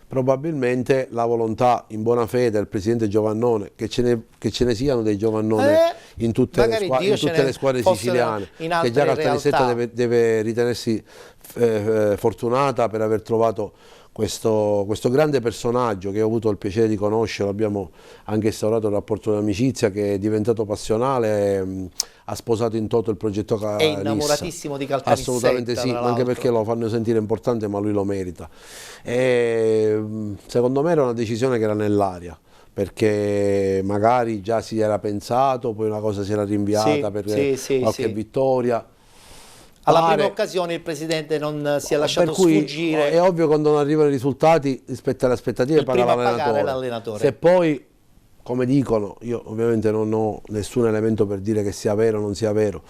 [SPEAKER 2] Probabilmente la volontà in buona fede del presidente Giovannone, che ce ne siano dei Giovannone in tutte le squadre siciliane, che già Caltanissetta deve ritenersi fortunata per aver trovato questo grande personaggio che ho avuto il piacere di conoscere, abbiamo anche instaurato un rapporto di amicizia che è diventato passionale, ha sposato in toto il progetto Nissa. È
[SPEAKER 1] innamoratissimo di Caltanissetta.
[SPEAKER 2] Assolutamente sì, anche perché lo fanno sentire importante, ma lui lo merita. E, secondo me era una decisione che era nell'aria, perché magari già si era pensato, poi una cosa si era rinviata per qualche vittoria.
[SPEAKER 1] Alla prima occasione il presidente non si è lasciato sfuggire.
[SPEAKER 2] È ovvio, quando non arrivano i risultati rispetto alle aspettative paga l'allenatore. Se poi, come dicono, io ovviamente non ho nessun elemento per dire che sia vero o non sia vero,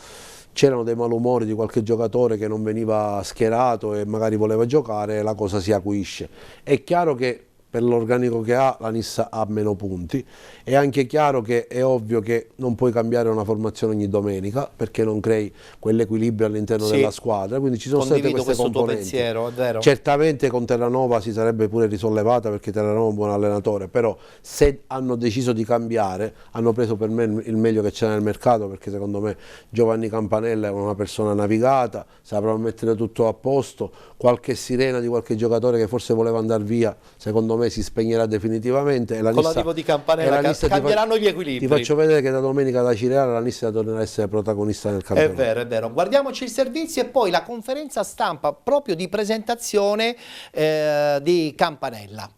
[SPEAKER 2] c'erano dei malumori di qualche giocatore che non veniva schierato e magari voleva giocare, la cosa si acuisce. È chiaro che per l'organico che ha la Nissa ha meno punti, è anche chiaro che è ovvio che non puoi cambiare una formazione ogni domenica perché non crei quell'equilibrio all'interno della squadra, quindi ci sono state queste componenti.
[SPEAKER 1] Pensiero, è vero.
[SPEAKER 2] Certamente con Terranova si sarebbe pure risollevata, perché Terranova è un buon allenatore, però se hanno deciso di cambiare hanno preso per me il meglio che c'è nel mercato, perché secondo me Giovanni Campanella è una persona navigata, saprà mettere tutto a posto, qualche sirena di qualche giocatore che forse voleva andare via secondo me si spegnerà definitivamente, e la
[SPEAKER 1] con l'arrivo di Campanella cambieranno gli equilibri.
[SPEAKER 2] Ti faccio vedere che da domenica da Cireale la Nissa tornerà a essere protagonista nel campionato.
[SPEAKER 1] È vero. Guardiamoci il servizio e poi la conferenza stampa proprio di presentazione di Campanella.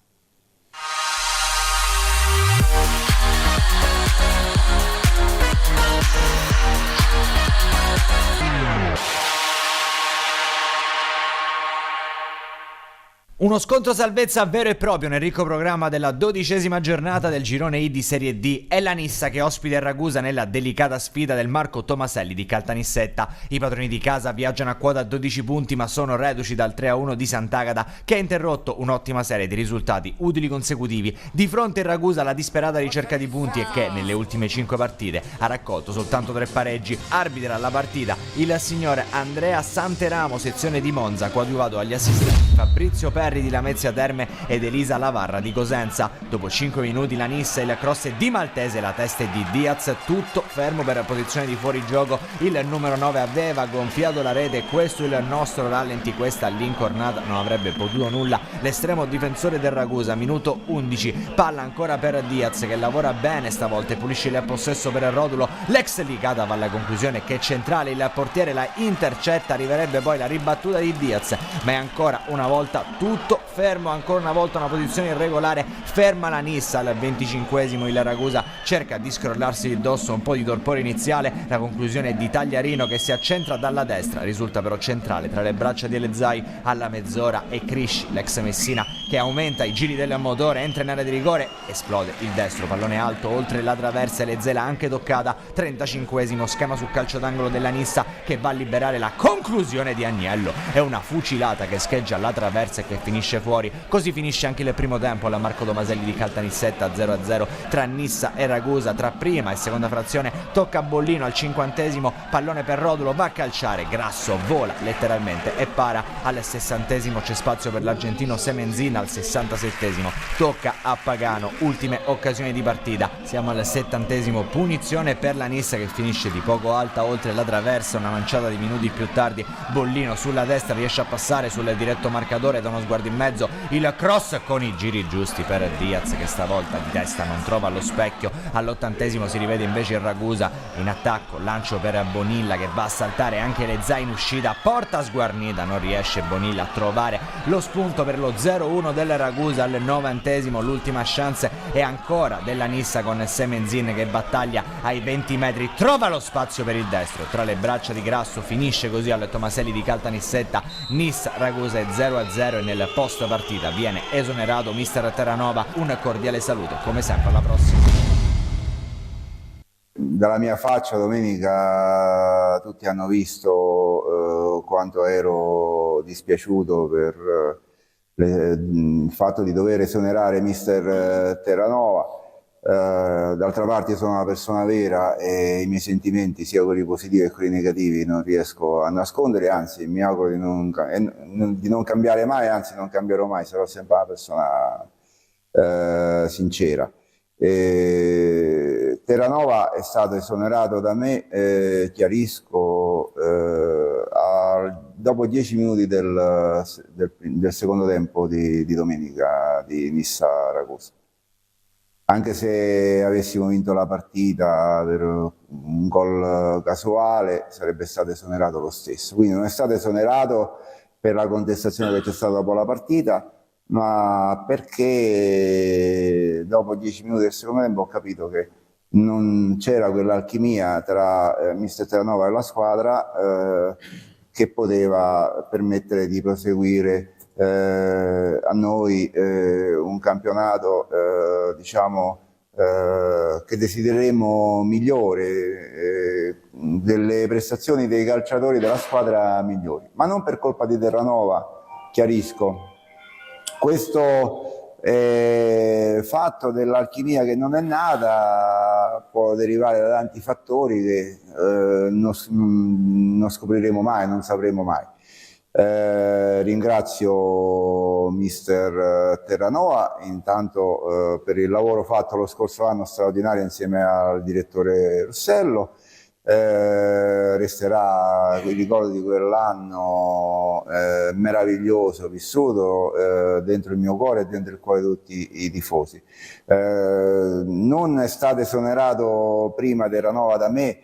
[SPEAKER 7] Uno scontro salvezza vero e proprio nel ricco programma della 12ª giornata del girone I di Serie D. È la Nissa che ospita il Ragusa nella delicata sfida del Marco Tomaselli di Caltanissetta. I padroni di casa viaggiano a quota 12 punti, ma sono reduci dal 3-1 di Sant'Agata, che ha interrotto un'ottima serie di risultati utili consecutivi. Di fronte il Ragusa alla disperata ricerca di punti e che nelle ultime 5 partite ha raccolto soltanto 3 pareggi. Arbitra la partita il signore Andrea Santeramo, sezione di Monza, coadiuvato agli assistenti Fabrizio Perri di Lamezia Terme ed Elisa Lavarra di Cosenza. Dopo 5 minuti la Nissa, il cross di Maltese, la testa di Diaz, tutto fermo per posizione di fuorigioco. Il numero 9 aveva gonfiato la rete, questo il nostro rallenti, questa l'incornata non avrebbe potuto nulla l'estremo difensore del Ragusa. Minuto 11, palla ancora per Diaz che lavora bene stavolta e pulisce il possesso per il Rodulo. L'ex Licata va alla conclusione che è centrale, il portiere la intercetta, arriverebbe poi la ribattuta di Diaz, ma è ancora una volta tutto fermo, ancora una volta una posizione irregolare, ferma la Nissa. Al 25esimo il Ragusa cerca di scrollarsi il dosso, un po' di torpore iniziale, la conclusione è di Tagliarino che si accentra dalla destra, risulta però centrale tra le braccia di Elezai. Alla mezz'ora è Crisci, l'ex Messina, che aumenta i giri del motore, entra in area di rigore, esplode il destro, pallone alto oltre la traversa e Lezela anche toccata. 35esimo, schema sul calcio d'angolo della Nissa che va a liberare la conclusione di Agnello, è una fucilata che scheggia la traversa e che finisce fuori. Così finisce anche il primo tempo alla Marco Tomaselli di Caltanissetta, 0-0 tra Nissa e Ragusa. Tra prima e seconda frazione tocca a Bollino al 50esimo, pallone per Rodulo, va a calciare, Grasso vola letteralmente e para. Al 60esimo c'è spazio per l'argentino Semenzin Bonilla al 67esimo, tocca a Pagano, ultime occasioni di partita, siamo al 70esimo, punizione per la Nissa che finisce di poco alta oltre la traversa, una manciata di minuti più tardi Bollino sulla destra riesce a passare sul diretto marcatore, da uno sguardo in mezzo il cross con i giri giusti per Diaz che stavolta di testa non trova lo specchio, all'80esimo si rivede invece il Ragusa in attacco, lancio per Bonilla che va a saltare anche le Zai in uscita, porta sguarnita, non riesce Bonilla a trovare lo spunto per lo 0-1 del Ragusa al 90esimo, l'ultima chance è ancora della Nissa con Semenzin che battaglia ai 20 metri, trova lo spazio per il destro, tra le braccia di Grasso, finisce così al Tomaselli di Caltanissetta, Nissa Ragusa è 0-0 e nel post partita viene esonerato mister Terranova, un cordiale saluto, come sempre alla prossima.
[SPEAKER 9] Dalla mia faccia domenica tutti hanno visto quanto ero dispiaciuto per il fatto di dover esonerare mister Terranova. D'altra parte sono una persona vera e i miei sentimenti, sia quelli positivi che quelli negativi, non riesco a nascondere, anzi mi auguro di non cambiare mai, anzi non cambierò mai, sarò sempre una persona sincera. Terranova è stato esonerato da me, chiarisco, dopo 10 minuti del secondo tempo di domenica di Nissa Ragusa. Anche se avessimo vinto la partita per un gol casuale sarebbe stato esonerato lo stesso, quindi non è stato esonerato per la contestazione che c'è stata dopo la partita, ma perché dopo 10 minuti del secondo tempo ho capito che non c'era quell'alchimia tra mister Terranova e la squadra che poteva permettere di proseguire a noi un campionato diciamo che desidereremo migliore, delle prestazioni dei calciatori della squadra migliori, ma non per colpa di Terranova, chiarisco. Questo fatto dell'alchimia che non è nata può derivare da tanti fattori che non scopriremo mai, non sapremo mai. Ringrazio mister Terranova intanto per il lavoro fatto lo scorso anno straordinario insieme al direttore Russello. Resterà il ricordo di quell'anno meraviglioso vissuto dentro il mio cuore e dentro il cuore di tutti i tifosi. Non è stato esonerato prima Terranova da me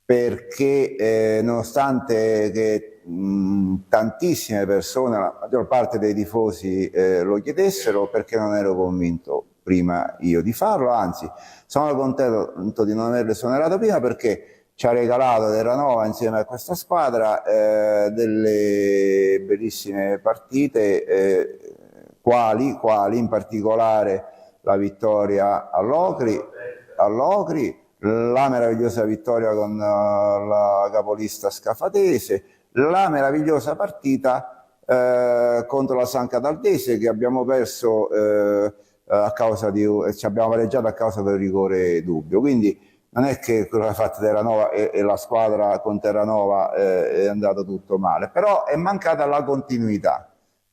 [SPEAKER 9] perché nonostante che tantissime persone, la maggior parte dei tifosi lo chiedessero, perché non ero convinto prima io di farlo, anzi sono contento di non averlo esonerato prima perché ci ha regalato Terranova insieme a questa squadra delle bellissime partite, quali in particolare la vittoria all'Ocri, la meravigliosa vittoria con la capolista Scafatese, la meravigliosa partita contro la San Cataldese che abbiamo perso a causa ci abbiamo pareggiato a causa del rigore dubbio. Quindi non è che quello che ha fatto Terranova e la squadra con Terranova è andato tutto male, però è mancata la continuità.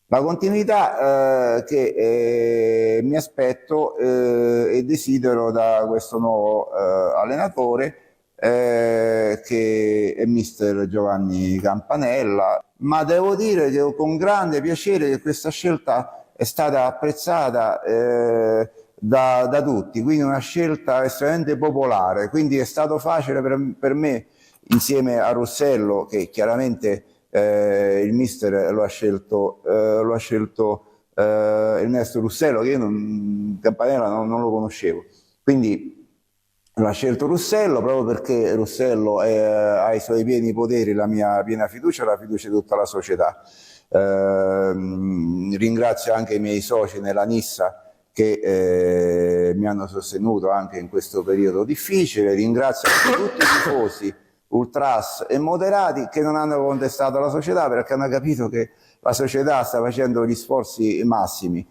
[SPEAKER 9] La continuità che mi aspetto e desidero da questo nuovo allenatore che è mister Giovanni Campanella, ma devo dire che con grande piacere che questa scelta è stata apprezzata da tutti, quindi una scelta estremamente popolare, quindi è stato facile per me insieme a Russello, che chiaramente il mister lo ha scelto Ernesto Russello, che io Campanella non lo conoscevo, quindi l'ha scelto Russello proprio perché Russello ha ai suoi pieni poteri la mia piena fiducia e la fiducia di tutta la società. Ringrazio anche i miei soci nella Nissa che mi hanno sostenuto anche in questo periodo difficile, ringrazio anche tutti i tifosi ultras e moderati che non hanno contestato la società perché hanno capito che la società sta facendo gli sforzi massimi.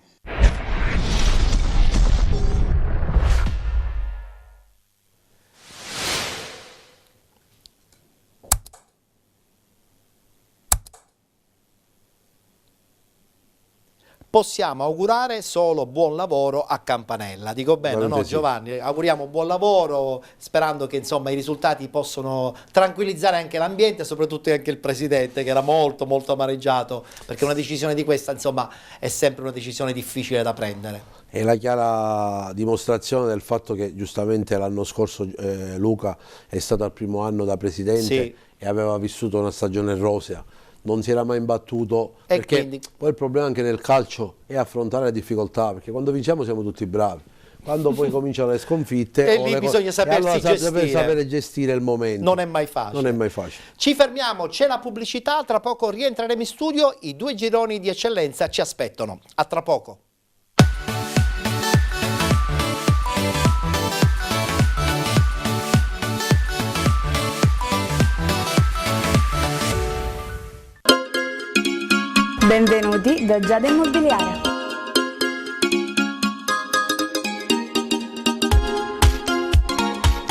[SPEAKER 1] possiamo augurare solo buon lavoro a Campanella. Dico bene, no,
[SPEAKER 2] Sì.
[SPEAKER 1] Giovanni? Auguriamo buon lavoro, sperando che insomma i risultati possano tranquillizzare anche l'ambiente e soprattutto anche il presidente, che era molto molto amareggiato, perché una decisione di questa insomma è sempre una decisione difficile da prendere.
[SPEAKER 2] È la chiara dimostrazione del fatto che giustamente l'anno scorso Luca è stato al primo anno da presidente,
[SPEAKER 1] Sì.
[SPEAKER 2] e aveva vissuto una stagione rosea, non si era mai imbattuto,
[SPEAKER 1] E
[SPEAKER 2] perché
[SPEAKER 1] quindi...
[SPEAKER 2] poi il problema anche nel calcio è affrontare le difficoltà, perché quando vinciamo siamo tutti bravi, quando poi cominciano le sconfitte
[SPEAKER 1] E lì bisogna sapersi gestire.
[SPEAKER 2] sapere gestire il momento.
[SPEAKER 1] Non è mai facile.
[SPEAKER 2] Non è mai facile.
[SPEAKER 1] Ci fermiamo, c'è la pubblicità, tra poco rientreremo in studio, i 2 gironi di eccellenza ci aspettano. A tra poco.
[SPEAKER 10] Benvenuti da Giada Immobiliare.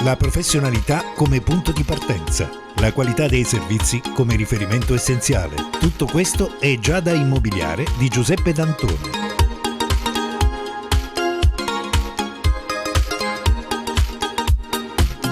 [SPEAKER 11] La professionalità come punto di partenza, la qualità dei servizi come riferimento essenziale. Tutto questo è Giada Immobiliare di Giuseppe D'Antoni.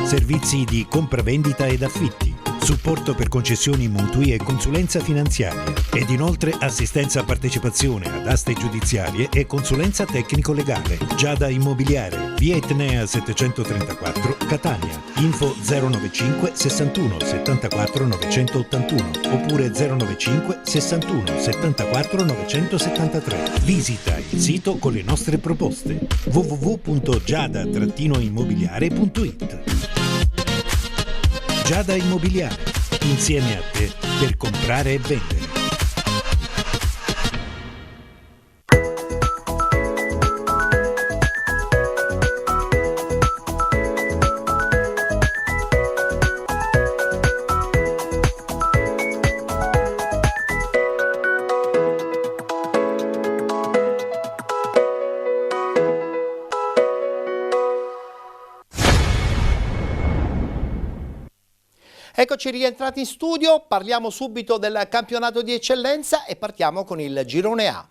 [SPEAKER 11] Servizi di compravendita ed affitti, supporto per concessioni mutui e consulenza finanziaria ed inoltre assistenza a partecipazione ad aste giudiziarie e consulenza tecnico-legale. Giada Immobiliare, via Etnea 734, Catania. Info 095 61 74 981 oppure 095 61 74 973. Visita il sito con le nostre proposte www.giada-immobiliare.it. Giada Immobiliare, insieme a te per comprare e vendere.
[SPEAKER 1] Eccoci rientrati in studio, parliamo subito del campionato di eccellenza e partiamo con il girone A.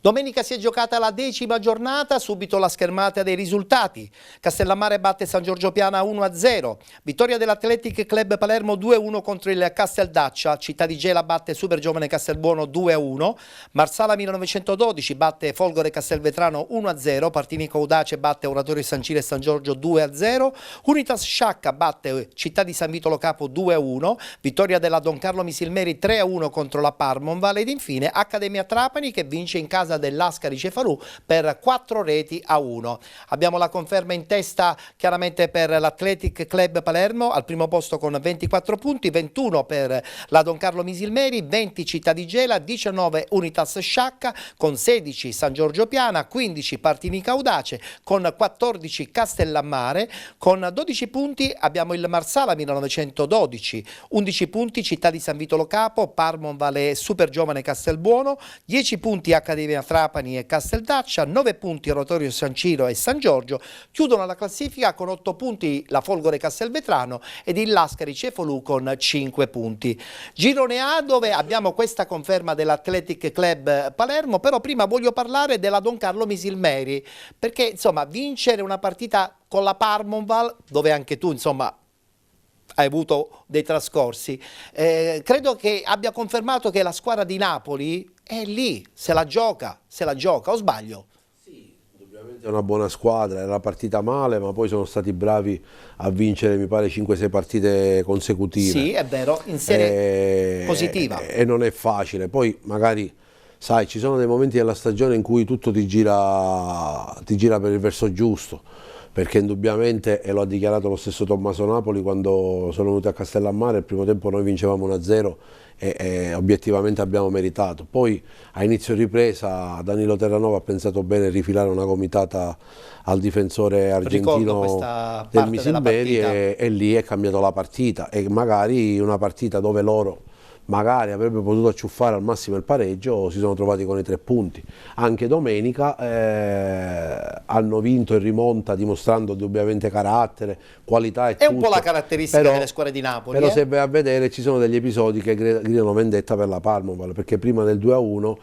[SPEAKER 1] Domenica si è giocata la 10ª giornata, subito la schermata dei risultati. Castellammare batte San Giorgio Piana 1-0, vittoria dell'Athletic Club Palermo 2-1 contro il Casteldaccia, Città di Gela batte Super Giovane Castelbuono 2-1, Marsala 1912 batte Folgore Castelvetrano 1-0, Partinico Audace batte Oratorio Sancile San Giorgio 2-0, Unitas Sciacca batte Città di San Vitolo Capo 2-1, vittoria della Don Carlo Misilmeri 3-1 contro la Parmonval ed infine Accademia Trapani che vince in casa dell'Ascari Cefalù per 4-1. Abbiamo la conferma in testa chiaramente per l'Athletic Club Palermo al primo posto con 24 punti, 21 per la Don Carlo Misilmeri, 20 Città di Gela, 19 Unitas Sciacca, con 16 San Giorgio Piana, 15 Partinico Audace, con 14 Castellammare, con 12 punti abbiamo il Marsala 1912, 11 punti Città di San Vitolo Capo, Parmonval e Super Giovane Castelbuono, 10 punti Accademia Trapani e Casteldaccia, 9 punti Oratorio San Ciro e San Giorgio, chiudono la classifica con 8 punti la Folgore Castelvetrano ed il Lascari Cefalù con 5 punti. Girone A dove abbiamo questa conferma dell'Athletic Club Palermo, però prima voglio parlare della Don Carlo Misilmeri, perché insomma vincere una partita con la Parmonval, dove anche tu insomma hai avuto dei trascorsi, credo che abbia confermato che la squadra di Napoli è lì, se la gioca, o sbaglio?
[SPEAKER 2] Sì, indubbiamente è una buona squadra, era partita male ma poi sono stati bravi a vincere mi pare 5-6 partite consecutive.
[SPEAKER 1] Sì, è vero, in serie positiva.
[SPEAKER 2] E non è facile, poi magari sai ci sono dei momenti della stagione in cui tutto ti gira per il verso giusto, perché indubbiamente, e lo ha dichiarato lo stesso Tommaso Napoli quando sono venuti a Castellammare, il primo tempo noi vincevamo 1-0 e obiettivamente abbiamo meritato. Poi a inizio ripresa Danilo Terranova ha pensato bene di rifilare una gomitata al difensore argentino del Misilmeri e lì è cambiato la partita, e magari una partita dove loro magari avrebbe potuto acciuffare al massimo il pareggio, si sono trovati con i 3 punti. Anche domenica hanno vinto in rimonta dimostrando indubbiamente carattere, qualità e tutto.
[SPEAKER 1] È un po' la caratteristica delle squadre di Napoli.
[SPEAKER 2] Però se vai a vedere ci sono degli episodi che gridano vendetta per la Palmopal, perché prima del 2-1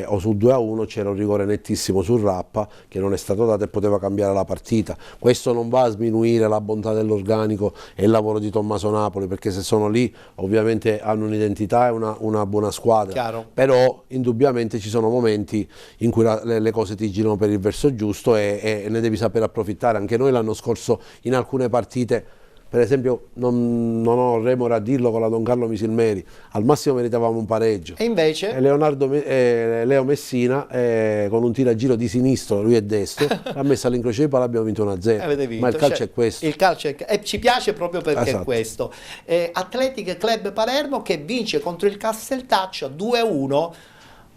[SPEAKER 2] o sul 2-1 c'era un rigore nettissimo sul Rappa che non è stato dato e poteva cambiare la partita. Questo non va a sminuire la bontà dell'organico e il lavoro di Tommaso Napoli, perché se sono lì ovviamente hanno un'identità e una buona squadra.
[SPEAKER 1] Chiaro.
[SPEAKER 2] Però indubbiamente ci sono momenti in cui le cose ti girano per il verso giusto e ne devi sapere approfittare. Anche noi l'anno scorso in alcune partite, per esempio, non ho remore a dirlo con la Don Carlo Misilmeri, al massimo meritavamo un pareggio.
[SPEAKER 1] E invece?
[SPEAKER 2] Leo Messina, con un tiro a giro di sinistro, lui è destro, l'ha messo all'incrocio di pala, abbiamo vinto 1-0.
[SPEAKER 1] Avete vinto.
[SPEAKER 2] Ma il calcio è questo.
[SPEAKER 1] Il calcio e ci piace proprio perché
[SPEAKER 2] Esatto.
[SPEAKER 1] è questo. Athletic Club Palermo che vince contro il Casteltaccio 2-1.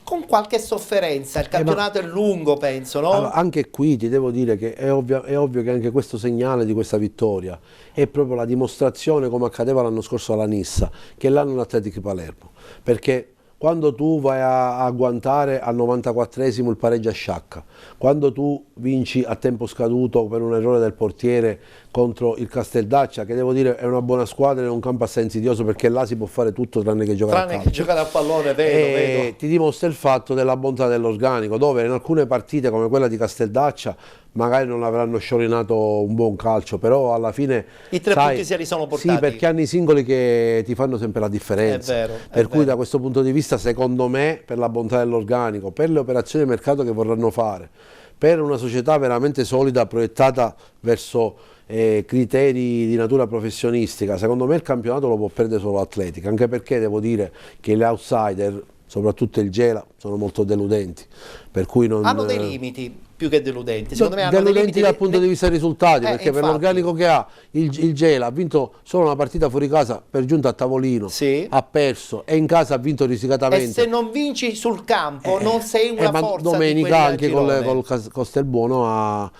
[SPEAKER 1] Con qualche sofferenza, il campionato è lungo, penso, no?
[SPEAKER 2] Allora, anche qui ti devo dire che è ovvio che anche questo segnale di questa vittoria è proprio la dimostrazione, come accadeva l'anno scorso alla Nissa, che l'hanno l'Athletic Palermo, perché quando tu vai a agguantare al 94esimo il pareggio a Sciacca, quando tu vinci a tempo scaduto per un errore del portiere contro il Casteldaccia, che devo dire è una buona squadra, è un campo assai insidioso perché là si può fare tutto tranne che giocare a calcio.
[SPEAKER 1] Tranne che giocare a pallone, vedo.
[SPEAKER 2] Ti dimostra il fatto della bontà dell'organico, dove in alcune partite come quella di Casteldaccia magari non avranno sciorinato un buon calcio, però alla fine
[SPEAKER 1] i 3 punti se li sono portati.
[SPEAKER 2] Sì, perché hanno i singoli che ti fanno sempre la differenza.
[SPEAKER 1] È vero,
[SPEAKER 2] per cui da questo punto di vista, secondo me, per la bontà dell'organico, per le operazioni di mercato che vorranno fare, per una società veramente solida proiettata verso criteri di natura professionistica, secondo me il campionato lo può perdere solo l'Atletica, anche perché devo dire che gli outsider, soprattutto il Gela, sono molto deludenti, per cui non...
[SPEAKER 1] Hanno dei limiti più che deludenti, secondo me hanno
[SPEAKER 2] deludenti
[SPEAKER 1] dei limiti
[SPEAKER 2] dal punto di vista dei risultati, perché
[SPEAKER 1] infatti,
[SPEAKER 2] per l'organico che ha il Gela ha vinto solo una partita fuori casa, per giunta a tavolino,
[SPEAKER 1] sì,
[SPEAKER 2] ha perso, e in casa ha vinto risicatamente.
[SPEAKER 1] E se non vinci sul campo non sei una forza
[SPEAKER 2] domenica
[SPEAKER 1] di
[SPEAKER 2] anche col Castelbuono ha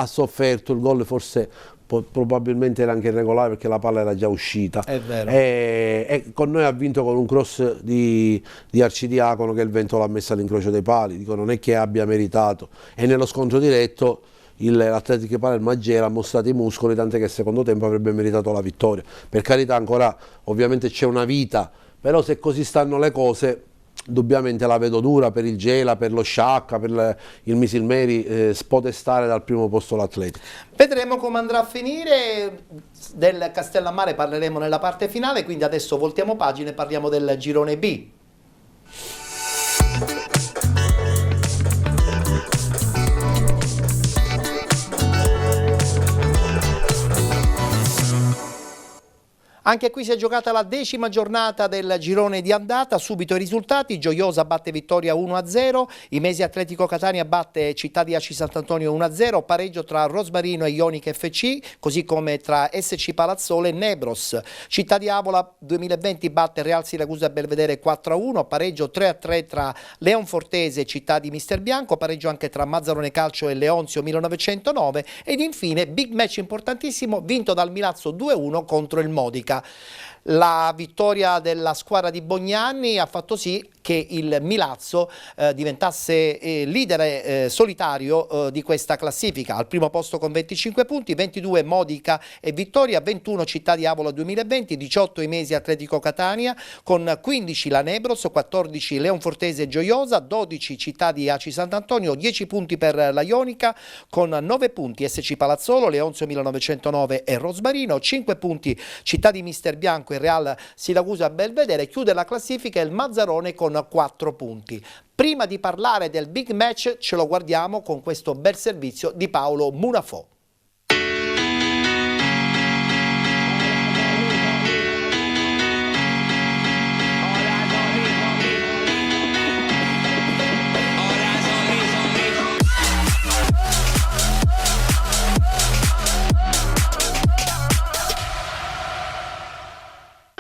[SPEAKER 2] sofferto il gol, forse probabilmente era anche irregolare perché la palla era già uscita.
[SPEAKER 1] È vero.
[SPEAKER 2] E con noi ha vinto con un cross di Arcidiacono che il vento l'ha messa all'incrocio dei pali. Dico, non è che abbia meritato, e nello scontro diretto l'Atletic Palermo a Gela ha mostrato i muscoli, tant'è che il secondo tempo avrebbe meritato la vittoria. Per carità, ancora ovviamente c'è una vita, però se così stanno le cose indubbiamente la vedo dura per il Gela, per lo Sciacca, per il Misilmeri spodestare dal primo posto l'Atletica.
[SPEAKER 1] Vedremo come andrà a finire. Del Castellammare parleremo nella parte finale, quindi adesso voltiamo pagina e parliamo del girone B. Anche qui si è giocata la 10ª giornata del girone di andata, subito i risultati: Gioiosa batte Vittoria 1-0, Imesi Atletico Catania batte Città di Aci Sant'Antonio 1-0, pareggio tra Rosmarino e Ionica FC, così come tra SC Palazzole e Nebros. Città di Avola 2020 batte Real Siracusa Belvedere 4-1, pareggio 3-3 tra Leonfortese e Città di Mister Bianco, pareggio anche tra Mazzarone Calcio e Leonzio 1909 ed infine big match importantissimo vinto dal Milazzo 2-1 contro il Modica. La vittoria della squadra di Bognanni ha fatto sì che il Milazzo diventasse leader solitario di questa classifica. Al primo posto con 25 punti, 22 Modica e Vittoria, 21 Città di Avola 2020, 18 Imesi Atletico Catania, con 15 la Nebros, 14 Leonfortese e Gioiosa, 12 Città di Aci Sant'Antonio, 10 punti per la Ionica, con 9 punti SC Palazzolo, Leonzio 1909 e Rosmarino, 5 punti Città di Mister Bianco e Real Siracusa Belvedere. Chiude la classifica il Mazzarone con 4 punti. Prima di parlare del big match ce lo guardiamo con questo bel servizio di Paolo Munafò.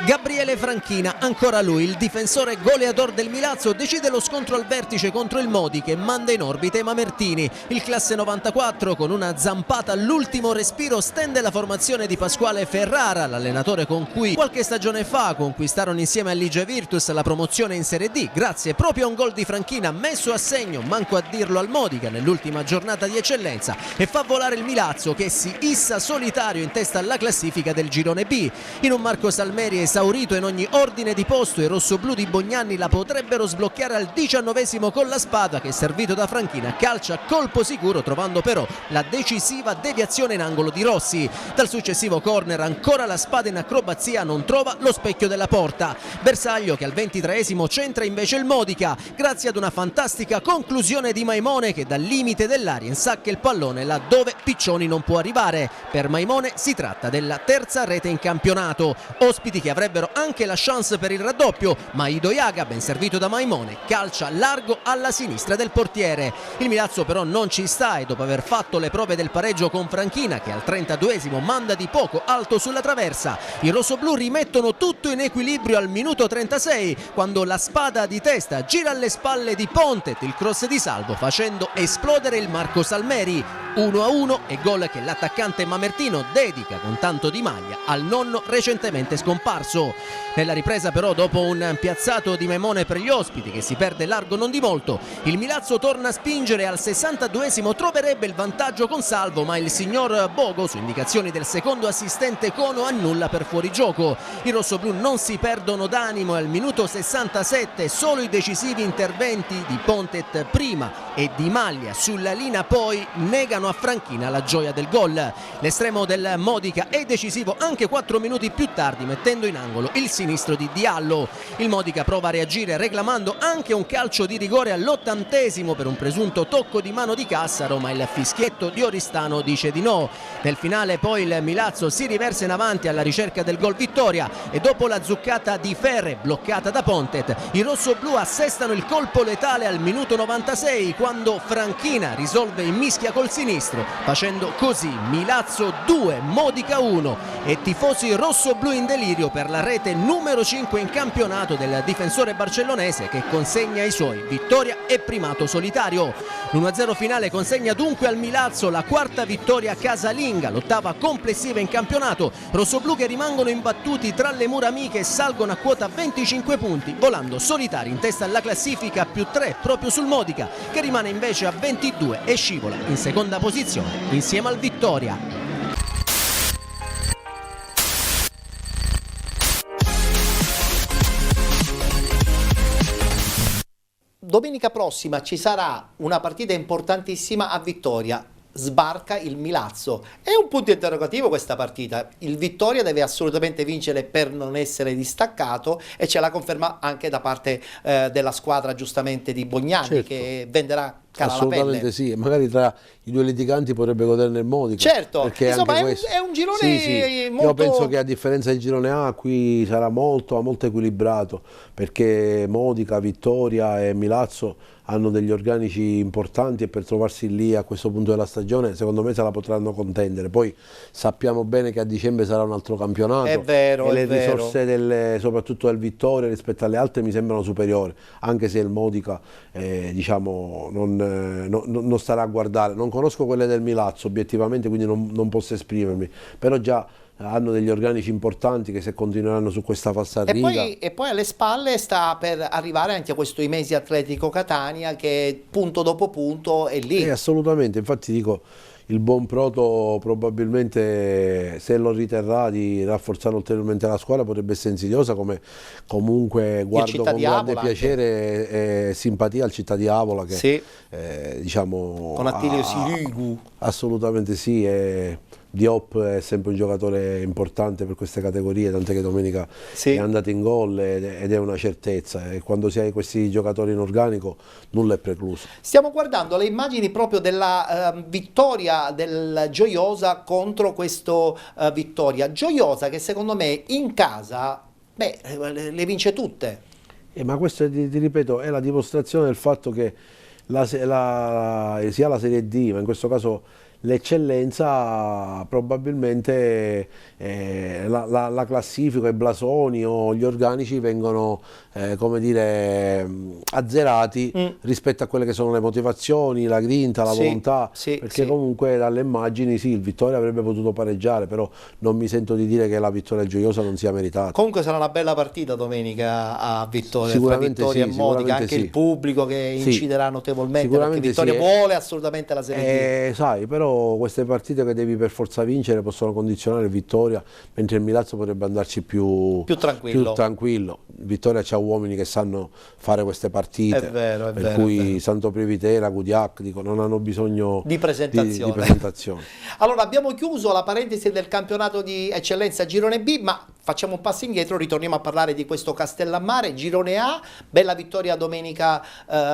[SPEAKER 12] Gabriele Franchina, ancora lui, il difensore goleador del Milazzo, decide lo scontro al vertice contro il Modi che manda in orbita i Mamertini. Il classe 94 con una zampata all'ultimo respiro stende la formazione di Pasquale Ferrara, l'allenatore con cui qualche stagione fa conquistarono insieme a Ligia Virtus la promozione in Serie D, grazie proprio a un gol di Franchina messo a segno, manco a dirlo al Modica, nell'ultima giornata di eccellenza, e fa volare il Milazzo che si issa solitario in testa alla classifica del girone B. In un Marco Salmeri esaurito in ogni ordine di posto, i rossoblù di Bognanni la potrebbero sbloccare al 19esimo con la spada che, servito da Franchina, calcia colpo sicuro, trovando però la decisiva deviazione in angolo di Rossi. Dal successivo corner ancora la spada in acrobazia non trova lo specchio della porta. Bersaglio che al 23esimo centra invece il Modica, grazie ad una fantastica conclusione di Maimone che dal limite dell'area insacca il pallone laddove Piccioni non può arrivare. Per Maimone si tratta della terza rete in campionato. Ospiti che avrebbero anche la chance per il raddoppio, ma Ido Iaga, ben servito da Maimone, calcia largo alla sinistra del portiere. Il Milazzo però non ci sta e dopo aver fatto le prove del pareggio con Franchina, che al 32esimo manda di poco alto sulla traversa, i rossoblù rimettono tutto in equilibrio al minuto 36 quando la spada di testa gira alle spalle di Pontet, il cross di Salvo facendo esplodere il Marco Salmeri. 1-1 e gol che l'attaccante mamertino dedica con tanto di maglia al nonno recentemente scomparso. Nella ripresa però, dopo un piazzato di Maimone per gli ospiti che si perde largo non di molto, il Milazzo torna a spingere. Al 62esimo troverebbe il vantaggio con Salvo, ma il signor Bogo, su indicazioni del secondo assistente Cono, annulla per fuorigioco. I rossoblù non si perdono d'animo e al minuto 67 solo i decisivi interventi di Pontet prima e di Maglia sulla linea poi negano a Franchina la gioia del gol. L'estremo del Modica è decisivo anche 4 minuti più tardi, mettendo in angolo il sinistro di Diallo. Il Modica prova a reagire reclamando anche un calcio di rigore all'80esimo per un presunto tocco di mano di Cassaro, ma il fischietto di Oristano dice di no. Nel finale poi il Milazzo si riversa in avanti alla ricerca del gol vittoria e dopo la zuccata di Ferre bloccata da Pontet, i rossoblù assestano il colpo letale al minuto 96 quando Franchina risolve in mischia col sinistro, facendo così Milazzo 2, Modica 1 e tifosi rossoblù in delirio per la rete numero 5 in campionato del difensore barcellonese che consegna ai suoi vittoria e primato solitario. L'1-0 finale consegna dunque al Milazzo la quarta vittoria casalinga, l'ottava complessiva in campionato. Rossoblù che rimangono imbattuti tra le mura amiche e salgono a quota 25 punti, volando solitari in testa alla classifica, più 3 proprio sul Modica che rimane invece a 22 e scivola in seconda posizione insieme al Vittoria.
[SPEAKER 1] Domenica prossima ci sarà una partita importantissima a Vittoria. Sbarca il Milazzo. È un punto interrogativo questa partita. Il Vittoria deve assolutamente vincere per non essere distaccato e c'è la conferma anche da parte della squadra giustamente di Bognanni, certo, che venderà cara la pelle.
[SPEAKER 2] Assolutamente sì, e magari tra i due litiganti potrebbe goderne il Modica.
[SPEAKER 1] Certo, insomma è un girone
[SPEAKER 2] sì.
[SPEAKER 1] molto...
[SPEAKER 2] Io penso che a differenza del girone A qui sarà molto equilibrato, perché Modica, Vittoria e Milazzo hanno degli organici importanti e per trovarsi lì a questo punto della stagione secondo me se la potranno contendere. Poi sappiamo bene che a dicembre sarà un altro campionato,
[SPEAKER 1] è vero,
[SPEAKER 2] e le risorse soprattutto del Vittoria rispetto alle altre mi sembrano superiori, anche se il Modica diciamo non starà a guardare. Non conosco quelle del Milazzo obiettivamente, quindi non posso esprimermi, però già hanno degli organici importanti che se continueranno su questa falsariga.
[SPEAKER 1] E poi alle spalle sta per arrivare anche a questo Imesi Atletico Catania che punto dopo punto è lì.
[SPEAKER 2] Assolutamente, infatti dico, il buon Proto probabilmente, se lo riterrà di rafforzare ulteriormente la squadra, potrebbe essere insidiosa, come comunque guardo con grande piacere e simpatia al Città di Avola che
[SPEAKER 1] sì,
[SPEAKER 2] diciamo
[SPEAKER 1] con Attilio Sirigu.
[SPEAKER 2] Assolutamente sì. Diop è sempre un giocatore importante per queste categorie, tant'è che domenica è andato in gol ed è una certezza, e quando si ha questi giocatori in organico nulla è precluso.
[SPEAKER 1] Stiamo guardando le immagini proprio della vittoria del Gioiosa contro questo Vittoria. Gioiosa che secondo me in casa le vince tutte.
[SPEAKER 2] Ma questo ti ripeto è la dimostrazione del fatto che sia la Serie D, ma in questo caso l'eccellenza probabilmente la classifica, i blasoni o gli organici vengono come dire azzerati rispetto a quelle che sono le motivazioni, la grinta, la volontà, perché comunque dalle immagini sì, il Vittoria avrebbe potuto pareggiare, però non mi sento di dire che la vittoria gioiosa non sia meritata.
[SPEAKER 1] Comunque sarà una bella partita domenica a Vittoria,
[SPEAKER 2] sicuramente
[SPEAKER 1] tra Vittoria e Modica, anche il pubblico che inciderà notevolmente, perché Vittoria vuole assolutamente la Serie D.
[SPEAKER 2] Sai, però queste partite che devi per forza vincere possono condizionare il Vittoria, mentre il Milazzo potrebbe andarci più tranquillo. Vittoria c'ha uomini che sanno fare queste partite,
[SPEAKER 1] è vero,
[SPEAKER 2] per cui Santo Previtera, Gudiac, dico, non hanno bisogno
[SPEAKER 1] di presentazione. Allora abbiamo chiuso la parentesi del campionato di eccellenza Girone B, ma facciamo un passo indietro, ritorniamo a parlare di questo Castellammare, Girone A, bella vittoria domenica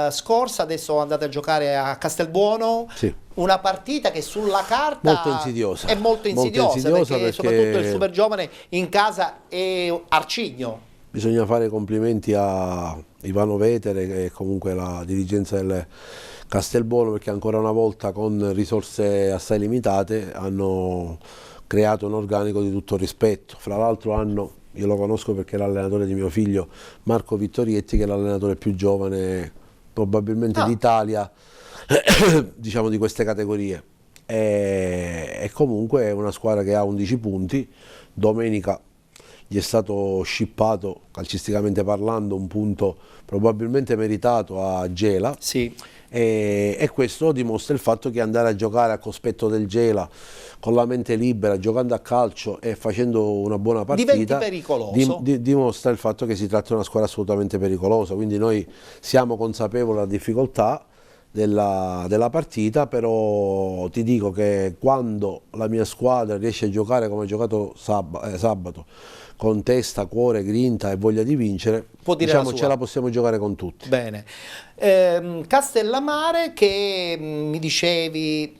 [SPEAKER 1] scorsa, adesso andate a giocare a Castelbuono. Una partita che sulla carta
[SPEAKER 2] molto insidiosa.
[SPEAKER 1] È molto insidiosa perché soprattutto il super giovane in casa è arcigno.
[SPEAKER 2] Bisogna fare complimenti a Ivano Vetere e comunque la dirigenza del Castelbuono, perché ancora una volta con risorse assai limitate hanno creato un organico di tutto rispetto. Fra l'altro io lo conosco perché è l'allenatore di mio figlio Marco Vittorietti, che è l'allenatore più giovane probabilmente d'Italia, diciamo di queste categorie. E comunque è una squadra che ha 11 punti, domenica gli è stato scippato, calcisticamente parlando, un punto probabilmente meritato a Gela, e questo dimostra il fatto che andare a giocare a cospetto del Gela con la mente libera, giocando a calcio e facendo una buona partita,
[SPEAKER 1] diventi pericoloso.
[SPEAKER 2] Dimostra il fatto che si tratta di una squadra assolutamente pericolosa, quindi noi siamo consapevoli della difficoltà della partita, però ti dico che quando la mia squadra riesce a giocare come ha giocato sabato, con testa, cuore, grinta e voglia di vincere, diciamo ce la possiamo giocare con tutti.
[SPEAKER 1] Bene. Castellammare, che mi dicevi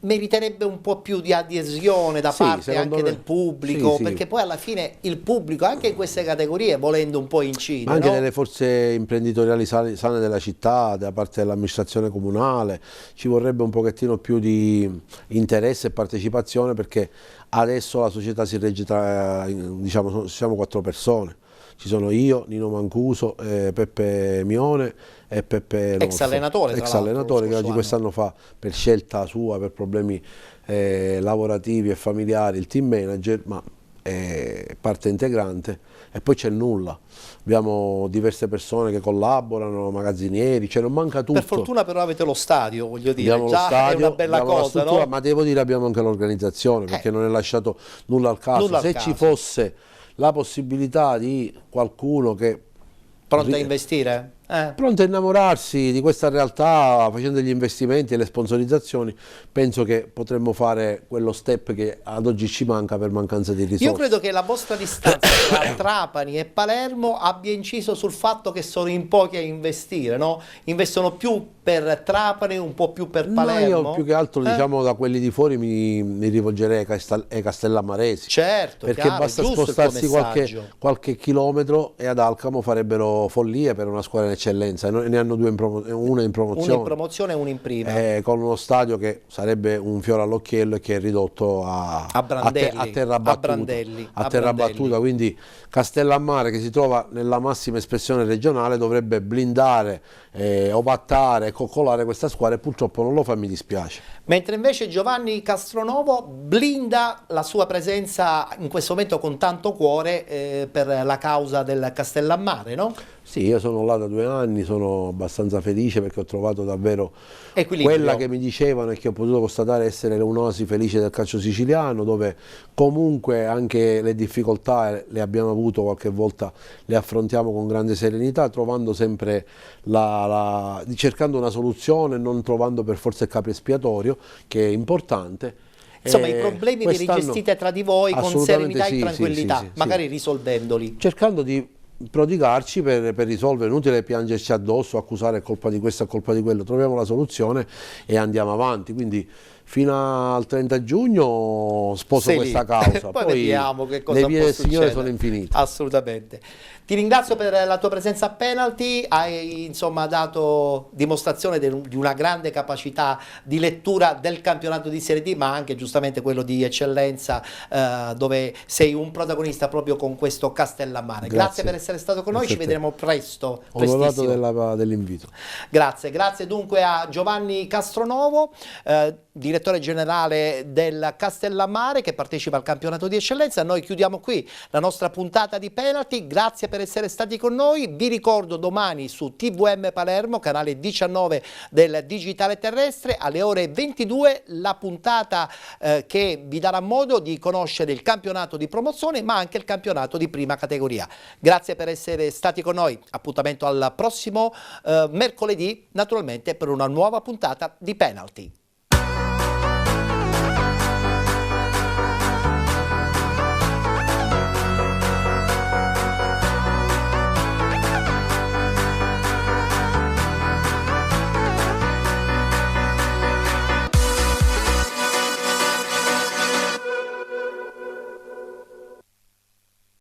[SPEAKER 1] meriterebbe un po' più di adesione da parte anche del pubblico, perché poi alla fine il pubblico anche in queste categorie, volendo un po' incide,
[SPEAKER 2] anche nelle forze imprenditoriali sane della città, da parte dell'amministrazione comunale, ci vorrebbe un pochettino più di interesse e partecipazione, perché adesso la società si regge tra, diciamo, siamo 4 persone. Ci sono io, Nino Mancuso, Peppe Mione e Peppe
[SPEAKER 1] ex allenatore
[SPEAKER 2] che oggi quest'anno fa, per scelta sua, per problemi lavorativi e familiari, il team manager, ma è parte integrante. E poi c'è il nulla, abbiamo diverse persone che collaborano, magazzinieri, cioè non manca tutto.
[SPEAKER 1] Per fortuna però avete lo stadio, voglio dire,
[SPEAKER 2] abbiamo
[SPEAKER 1] già
[SPEAKER 2] lo stadio,
[SPEAKER 1] è una bella cosa, no?
[SPEAKER 2] Ma devo dire abbiamo anche l'organizzazione, perché non è lasciato nulla al caso. Se ci fosse la possibilità di qualcuno che
[SPEAKER 1] pronto a investire?
[SPEAKER 2] Pronto a innamorarsi di questa realtà, facendo gli investimenti e le sponsorizzazioni, penso che potremmo fare quello step che ad oggi ci manca per mancanza di risorse.
[SPEAKER 1] Io credo che la vostra distanza tra Trapani e Palermo abbia inciso sul fatto che sono in pochi a investire, no? Investono più per Trapani, un po' più per Palermo?
[SPEAKER 2] No, io più che altro diciamo da quelli di fuori mi rivolgerei ai castellammaresi.
[SPEAKER 1] Certo,
[SPEAKER 2] perché
[SPEAKER 1] chiaro,
[SPEAKER 2] basta spostarsi qualche chilometro e ad Alcamo farebbero follie per una squadra in eccellenza, ne hanno una in promozione.
[SPEAKER 1] Una in promozione e una in prima.
[SPEAKER 2] Con uno stadio che sarebbe un fiore all'occhiello e che è ridotto a terra battuta, quindi Castellammare, che si trova nella massima espressione regionale, dovrebbe blindare, ovattare, coccolare questa squadra, e purtroppo non lo fa, mi dispiace.
[SPEAKER 1] Mentre invece Giovanni Castronovo blinda la sua presenza in questo momento con tanto cuore per la causa del Castellammare, no?
[SPEAKER 2] Sì, io sono là da 2 anni, sono abbastanza felice perché ho trovato davvero quella che mi dicevano e che ho potuto constatare essere un'oasi felice del calcio siciliano, dove comunque anche le difficoltà le abbiamo avuto, qualche volta le affrontiamo con grande serenità, trovando sempre cercando una soluzione, non trovando per forza il capro espiatorio, che è importante.
[SPEAKER 1] Insomma, i problemi li rigestite tra di voi con serenità e tranquillità, magari risolvendoli.
[SPEAKER 2] Cercando di prodigarci per risolvere, inutile piangerci addosso, accusare colpa di questo e colpa di quello, troviamo la soluzione e andiamo avanti. Quindi fino al 30 giugno sposo
[SPEAKER 1] Sei
[SPEAKER 2] questa
[SPEAKER 1] lì.
[SPEAKER 2] causa.
[SPEAKER 1] Poi vediamo che cosa
[SPEAKER 2] le vie
[SPEAKER 1] può
[SPEAKER 2] del Signore
[SPEAKER 1] succedere.
[SPEAKER 2] sono infinite.
[SPEAKER 1] Assolutamente. Ti ringrazio per la tua presenza a penalty, hai insomma dato dimostrazione di una grande capacità di lettura del campionato di Serie D, ma anche giustamente quello di eccellenza, dove sei un protagonista proprio con questo Castellammare. Grazie per essere stato con noi, ci vedremo presto.
[SPEAKER 2] Onorato
[SPEAKER 1] prestissimo.
[SPEAKER 2] dell'invito.
[SPEAKER 1] Grazie dunque a Giovanni Castronovo, direttore generale del Castellammare, che partecipa al campionato di eccellenza. Noi chiudiamo qui la nostra puntata di penalty, grazie per essere stati con noi. Vi ricordo domani su TVM Palermo, canale 19 del digitale terrestre, alle ore 22 la puntata che vi darà modo di conoscere il campionato di promozione ma anche il campionato di prima categoria. Grazie per essere stati con noi, appuntamento al prossimo mercoledì naturalmente per una nuova puntata di penalty.